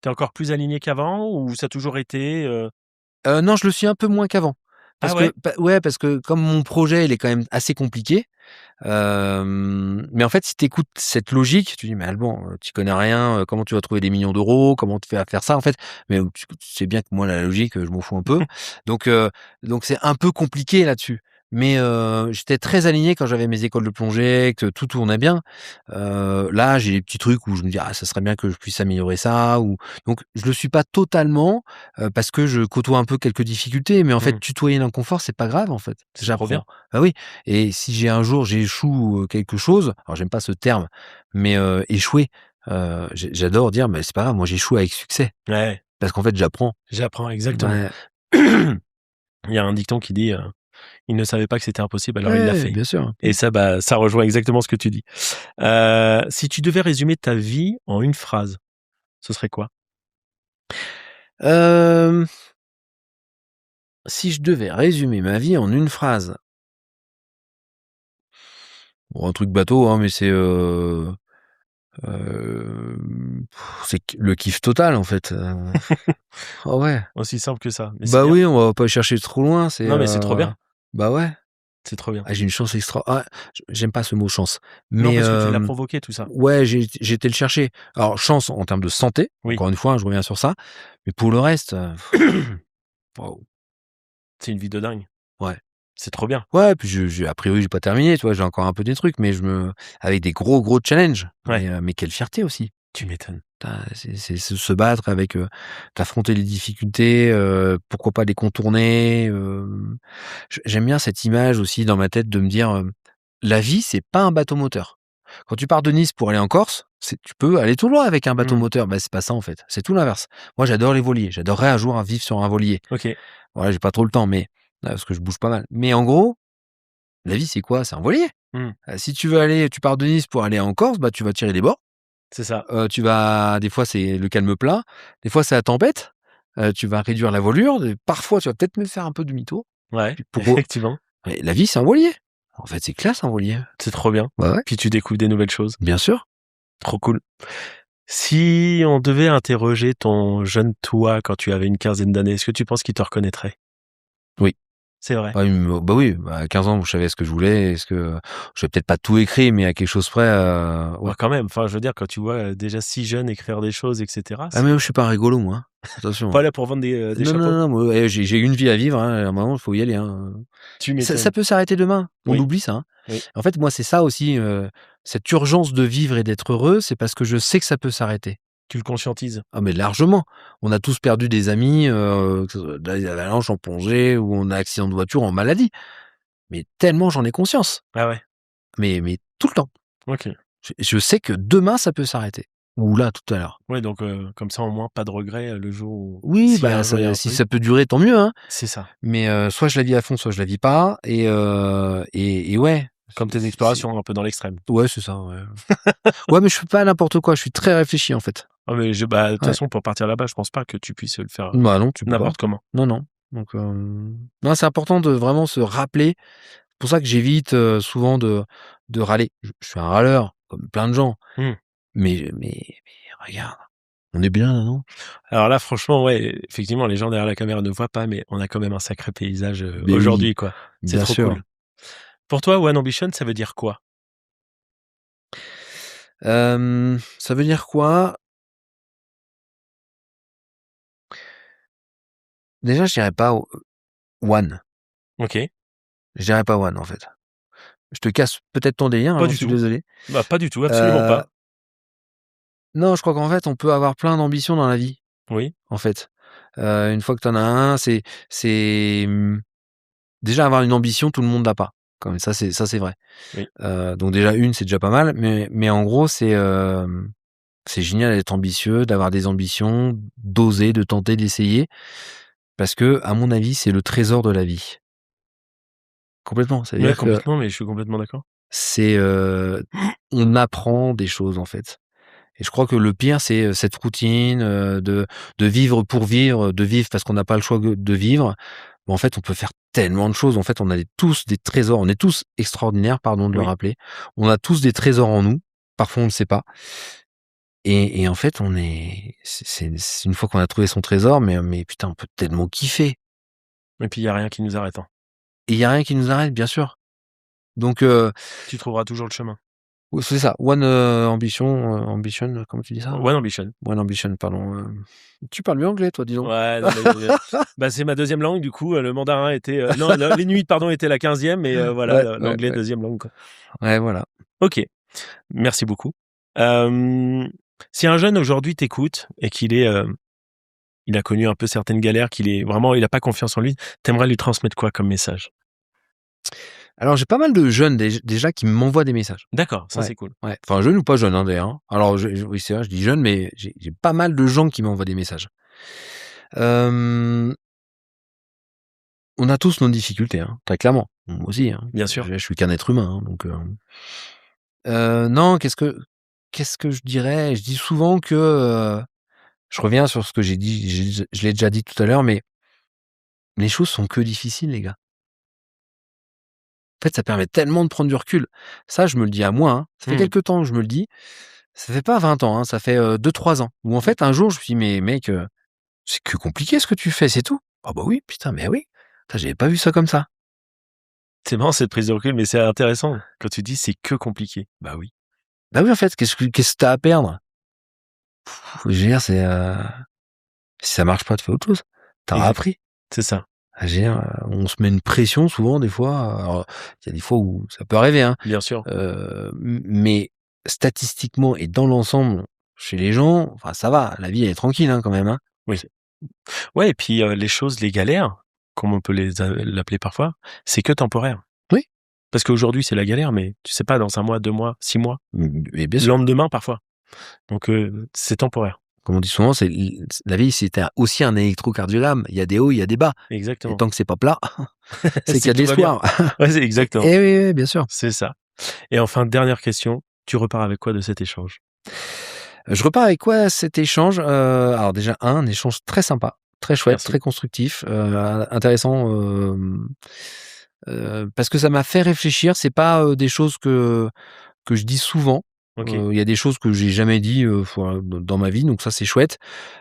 Tu es encore plus aligné qu'avant ou ça a toujours été? Non, je le suis un peu moins qu'avant. Ah Parce que ouais? ouais, parce que comme mon projet, il est quand même assez compliqué, mais en fait, si tu écoutes cette logique, tu dis: «Mais Alban, tu connais rien, comment tu vas trouver des millions d'euros? Comment tu fais à faire ça?» en fait, mais tu sais bien que moi, la logique, je m'en fous un peu. Donc donc c'est un peu compliqué là-dessus. Mais j'étais très aligné quand j'avais mes écoles de plongée, que tout tournait bien. Là, j'ai des petits trucs où je me dis: «Ah, ça serait bien que je puisse améliorer ça» ou donc je le suis pas totalement, parce que je côtoie un peu quelques difficultés, mais en fait, Mmh. tutoyer l'inconfort, c'est pas grave, en fait. C'est trop bien. J'apprends. Bah oui, et si j'ai un jour j'échoue, quelque chose, alors j'aime pas ce terme, mais échouer, j'adore dire: «Mais c'est pas grave, moi j'échoue avec succès» Ouais, parce qu'en fait, j'apprends. j'apprends exactement. Ouais, Il y a un dicton qui dit, «Il ne savait pas que c'était impossible, alors il l'a ouais, fait». bien sûr. Et ça, bah, ça rejoint exactement ce que tu dis. Si tu devais résumer ta vie en une phrase, ce serait quoi? Hem, Si je devais résumer ma vie en une phrase, bon, un truc bateau, hein, mais c'est le kiff total en fait. Ah ouais. Aussi simple que ça, mais c'est Bah bien. oui, on va pas chercher trop loin. Non, mais c'est trop bien, Bah ouais. c'est trop bien. Ah, j'ai une chance extra. Ah, j'aime pas ce mot chance, Non, mais parce que tu l'as provoqué tout ça. ouais, j'ai été le chercher. Alors chance en termes de santé. Oui. Encore une fois, hein, je reviens sur ça. Mais pour le reste, waouh, C'est une vie de dingue. ouais. C'est trop bien. Ouais, puis a priori, j'ai pas terminé, tu vois? J'ai encore un peu des trucs, mais avec des gros challenges. Ouais, Mais quelle fierté aussi. tu m'étonnes. Putain, c'est se battre avec, d'affronter les difficultés, pourquoi pas les contourner, j'aime bien cette image aussi dans ma tête de me dire, la vie, c'est pas un bateau moteur. Quand tu pars de Nice pour aller en Corse, tu peux aller tout droit avec un bateau Mmh. moteur. Bah, c'est pas ça, en fait, c'est tout l'inverse. Moi, j'adore les voiliers, j'adorerais un jour vivre sur un voilier. OK. Voilà, j'ai pas trop le temps, mais parce que je bouge pas mal. Mais en gros, la vie, c'est quoi? C'est un voilier. Mmh. Si tu pars de Nice pour aller en Corse, bah, tu vas tirer les bords. C'est ça. Des fois, c'est le calme plat, des fois, c'est la tempête, tu vas réduire la voilure, parfois, tu vas peut-être même faire un peu demi-tour. Ouais, Puis effectivement. mais la vie, c'est un voilier. En fait, c'est classe un voilier. C'est trop bien. Bah ouais, Puis tu découvres des nouvelles choses. bien sûr. Trop cool. Si on devait interroger ton jeune toi quand tu avais une quinzaine d'années, est-ce que tu penses qu'il te reconnaîtrait? Oui. C'est vrai? Ah bah oui, à 15 ans, je savais ce que je voulais. Je vais peut-être pas tout écrit, mais à quelque chose près, ouais. Bah, quand même, enfin, je veux dire, quand tu vois, déjà si jeune écrire des choses et cetera, Ah c'est mais moi, je suis pas un rigolo, moi, hein. Attention, pas hein. là pour vendre des Non, non, chapeaux? non, moi, j'ai une vie à vivre, hein, à un moment, il faut y aller, hein. Tu Ça m'étonnes. peut s'arrêter demain. On Oui, oublie ça, hein. oui. En fait, moi, c'est ça aussi, cette urgence de vivre et d'être heureux, c'est parce que je sais que ça peut s'arrêter. Tu le conscientises? Ah mais largement. On a tous perdu des amis, que ce soit dans les avalanches, en plongée ou en accident de voiture, en maladie. Mais tellement j'en ai conscience. Ah ouais? Mais tout le temps. OK. Je sais que demain, ça peut s'arrêter. Ou là, tout à l'heure. Ouais, donc comme ça, au moins, pas de regrets, le jour où Oui, si un bah, jour il y a un si truc, ça peut durer, tant mieux, hein. c'est ça. Mais soit je la vis à fond, soit je la vis pas et ouais. Comme tes C'est explorations un peu dans l'extrême. ouais, c'est ça, ouais. Ouais, mais je fais pas n'importe quoi, je suis très réfléchi, en fait. Ah mais de toute Ouais. façon, pour partir là-bas, je pense pas que tu puisses le faire, Bah, non, tu peux pas. n'importe comment. Non, non. Donc non, c'est important de vraiment se rappeler. C'est pour ça que j'évite, souvent de râler. Je suis un râleur, comme plein de gens, Mmh. mais regarde, on est bien là, non? Alors là, franchement, ouais, effectivement, les gens derrière la caméra ne voient pas, mais on a quand même un sacré paysage, Mais oui, aujourd'hui, quoi. C'est bien trop sûr. cool. Pour toi, One Ambition, ça veut dire quoi? Ça veut dire quoi? Déjà, je dirais pas one. OK. Je dirais pas one, en fait. Je te casse peut-être ton délire, hein, Pas j'en du suis tout. désolé. Bah, pas du tout, absolument Heu, pas. non, je crois qu'en fait, on peut avoir plein d'ambitions dans la vie, Oui, en fait. Une fois que tu en as un, c'est, déjà avoir une ambition, tout le monde l'a pas. Quand même, ça c'est vrai. oui. Donc déjà une, c'est déjà pas mal, mais en gros, c'est génial d'être ambitieux, d'avoir des ambitions, d'oser, de tenter, d'essayer, parce que, à mon avis, c'est le trésor de la vie. Complètement. Ouais, C'est-à-dire que complètement, mais je suis complètement d'accord. c'est, on apprend des choses, en fait. Et je crois que le pire, c'est, cette routine, de vivre pour vivre, de vivre parce qu'on n'a pas le choix de vivre. Mais en fait, on peut faire tellement de choses. En fait, on a tous des trésors. On est tous extraordinaires, pardon de le Oui. rappeler. On a tous des trésors en nous. Parfois, on ne le sait pas. Et en fait, c'est une fois qu'on a trouvé son trésor, mais putain, on peut tellement kiffer. Et puis il y a rien qui nous arrête, hein. Et il y a rien qui nous arrête, bien sûr. Donc, Tu trouveras toujours le chemin. ouais, c'est ça. Ambition, comment tu dis ça? One Ambition. One ambition, pardon. Tu parles mieux anglais, toi, dis donc. Ouais, non, mais bah, c'est ma deuxième langue, du coup, le mandarin était, non, l'Inuit, pardon, était la 15e, mais voilà, Ouais, ouais, l'anglais ouais. deuxième langue, quoi. Ouais, voilà. OK, merci beaucoup. Si un jeune aujourd'hui t'écoute et il a connu un peu certaines galères, il a pas confiance en lui, t'aimerais lui transmettre quoi comme message? Alors, j'ai pas mal de jeunes déjà qui m'envoient des messages. D'accord, ça Ouais, c'est cool. ouais. Enfin, jeunes ou pas jeunes, hein, d'ailleurs, hein. Alors, oui, c'est vrai, je dis jeunes, mais j'ai pas mal de gens qui m'envoient des messages. Hem, on a tous nos difficultés, hein, très clairement. Moi aussi, hein. Bien sûr. Je suis qu'un être humain, hein, donc non, qu'est-ce que je dirais? Je dis souvent que, je reviens sur ce que j'ai dit, je l'ai déjà dit tout à l'heure, mais les choses sont que difficiles, les gars. En fait, ça permet tellement de prendre du recul. Ça, je me le dis à moi, hein. Ça fait quelque temps que je me le dis. Ça fait pas 20 ans, hein, ça fait 2-3 ans. Où en fait, un jour, je me suis dit, mais mec, c'est que compliqué ce que tu fais, c'est tout. Ah bah oui, putain, mais oui. Putain, j'avais pas vu ça comme ça. C'est marrant cette prise de recul, mais c'est intéressant quand tu dis c'est que compliqué. Bah oui. Bah oui, en fait, qu'est-ce que t'as à perdre? Je veux dire, si ça marche pas, tu fais autre chose. T'auras Exact. appris. C'est ça. Je veux dire, on se met une pression souvent, des fois. Alors, il y a des fois où ça peut arriver, hein. Bien sûr. Mais statistiquement et dans l'ensemble, chez les gens, enfin, ça va. La vie, elle est tranquille, hein, quand même, hein. Oui. Ouais, et puis les choses, les galères, comme on peut l'appeler parfois, c'est que temporaire. Oui. Parce qu'aujourd'hui, c'est la galère, mais tu sais pas, dans 1 mois, 2 mois, 6 mois, Mais bien le sûr. lendemain parfois. Donc c'est temporaire. Comme on dit souvent, la vie, c'est aussi un électrocardiogramme. Il y a des hauts, il y a des bas. Et Exactement. tant que c'est pas plat, c'est qu'il y a de tout va bien. l'espoir. Ouais, c'est exactement. Et oui, bien sûr. C'est ça. Et enfin, dernière question, tu repars avec quoi de cet échange? Je repars avec quoi cet échange? Alors déjà, un échange très sympa, très chouette, Merci. très constructif, intéressant, parce que ça m'a fait réfléchir. C'est pas des choses que je dis souvent. Ok. Il y a des choses que j'ai jamais dit dans ma vie, donc ça c'est chouette.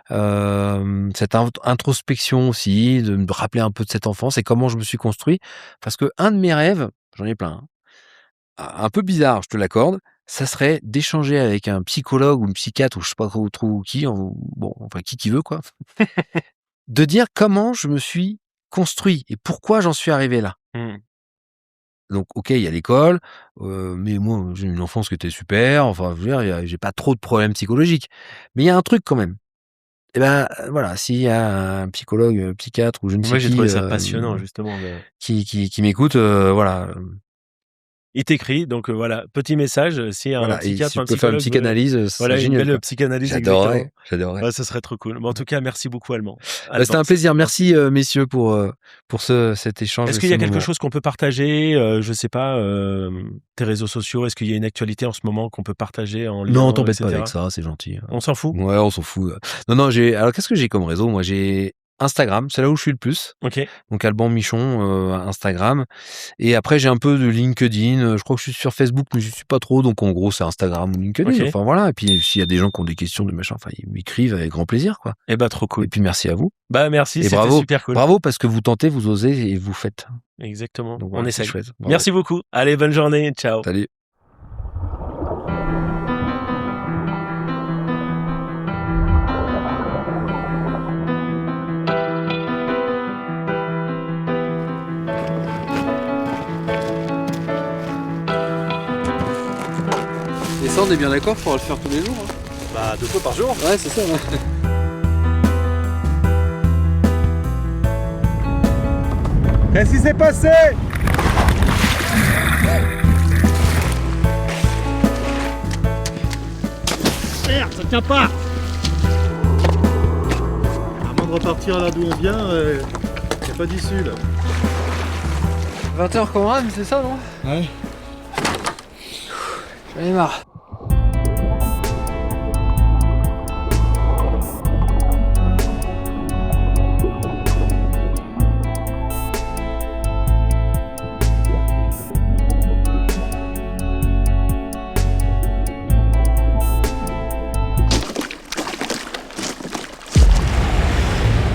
Cette introspection aussi, de me rappeler un peu de cette enfance et comment je me suis construit. Parce que un de mes rêves, j'en ai plein, hein, un peu bizarre, je te l'accorde, ça serait d'échanger avec un psychologue ou une psychiatre ou je sais pas trop qui, bon, enfin qui veut quoi, de dire comment je me suis construit et pourquoi j'en suis arrivé là. Mmh. Donc OK, il y a l'école, mais moi j'ai une enfance qui était super, enfin je veux dire, j'ai pas trop de problèmes psychologiques. Mais il y a un truc quand même. Et ben, voilà, s'il y a un psychologue, psychiatre ou je ne sais Moi, j'ai qui, trouvé ça passionnant, justement. qui m'écoute, voilà, Il t'écrit, donc voilà, petit message, si un voilà, et psychiatre si ou je un peux faire une psychologue veut, psychanalyse, ce serait voilà, une génial, belle quoi. psychanalyse, exactement. J'adorerais. Ouais, ça serait trop cool. Mais en tout cas, merci beaucoup, Allemand. Bah, c'était un plaisir. Merci, messieurs pour cet échange Est-ce et qu'il y ce a quelque moment. chose qu'on peut partager, je sais pas, tes réseaux sociaux? Est-ce qu'il y a une actualité en ce moment qu'on peut partager en Non, lien, t'embête pas avec etc.? ça, c'est gentil. On s'en fout? Ouais, on s'en fout. Non, alors qu'est-ce que j'ai comme réseau? Moi, j'ai Instagram, c'est là où je suis le plus. OK. Donc Alban Michon, Instagram. Et après, j'ai un peu de LinkedIn. Je crois que je suis sur Facebook, mais je suis pas trop. Donc en gros, c'est Instagram ou LinkedIn. OK. Enfin voilà. Et puis s'il y a des gens qui ont des questions, de machin, enfin ils m'écrivent avec grand plaisir, quoi. Eh ben, trop cool. Et puis merci à vous. Bah, merci, Et c'était super cool. bravo parce que vous tentez, vous osez et vous faites. Exactement, Donc on voilà, c'est essaye. chouette. Bravo. Merci beaucoup. Allez, bonne journée. Ciao. Salut. Et ça, on est bien d'accord pour le faire tous les jours, hein. Bah, 2 fois par jour. Ouais, c'est ça. Qu'est-ce qui s'est passé? Merde, ça tient pas! À moins de repartir là d'où on vient, y a pas d'issue là. 20h qu'on rame, c'est ça, non? Ouais. J'en ai marre.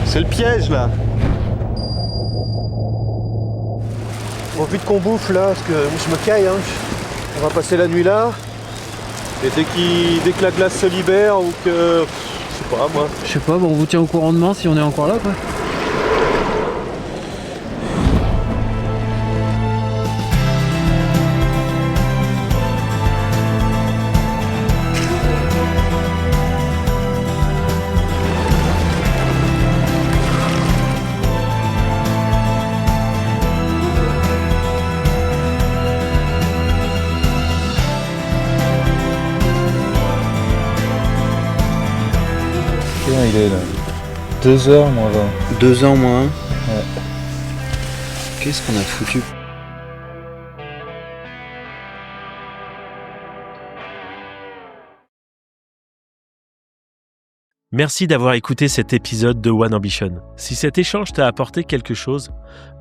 C'est le piège là. Bon, vite qu'on bouffe là, parce que moi, je me caille, hein. On va passer la nuit là. Et dès que la glace se libère ou que... Je sais pas moi. Je sais pas, bon, on vous tient au courant demain si on est encore là, quoi. Il est là. 2h moins 20. 2 ans moins. Ouais. Qu'est-ce qu'on a foutu? Merci d'avoir écouté cet épisode de One Ambition. Si cet échange t'a apporté quelque chose,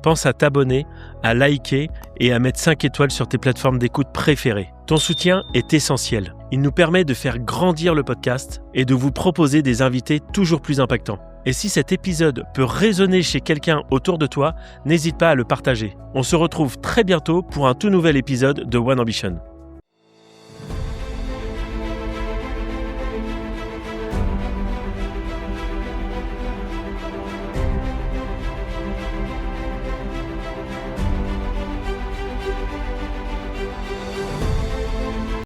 pense à t'abonner, à liker et à mettre 5 étoiles sur tes plateformes d'écoute préférées. Ton soutien est essentiel. Il nous permet de faire grandir le podcast et de vous proposer des invités toujours plus impactants. Et si cet épisode peut résonner chez quelqu'un autour de toi, n'hésite pas à le partager. On se retrouve très bientôt pour un tout nouvel épisode de One Ambition.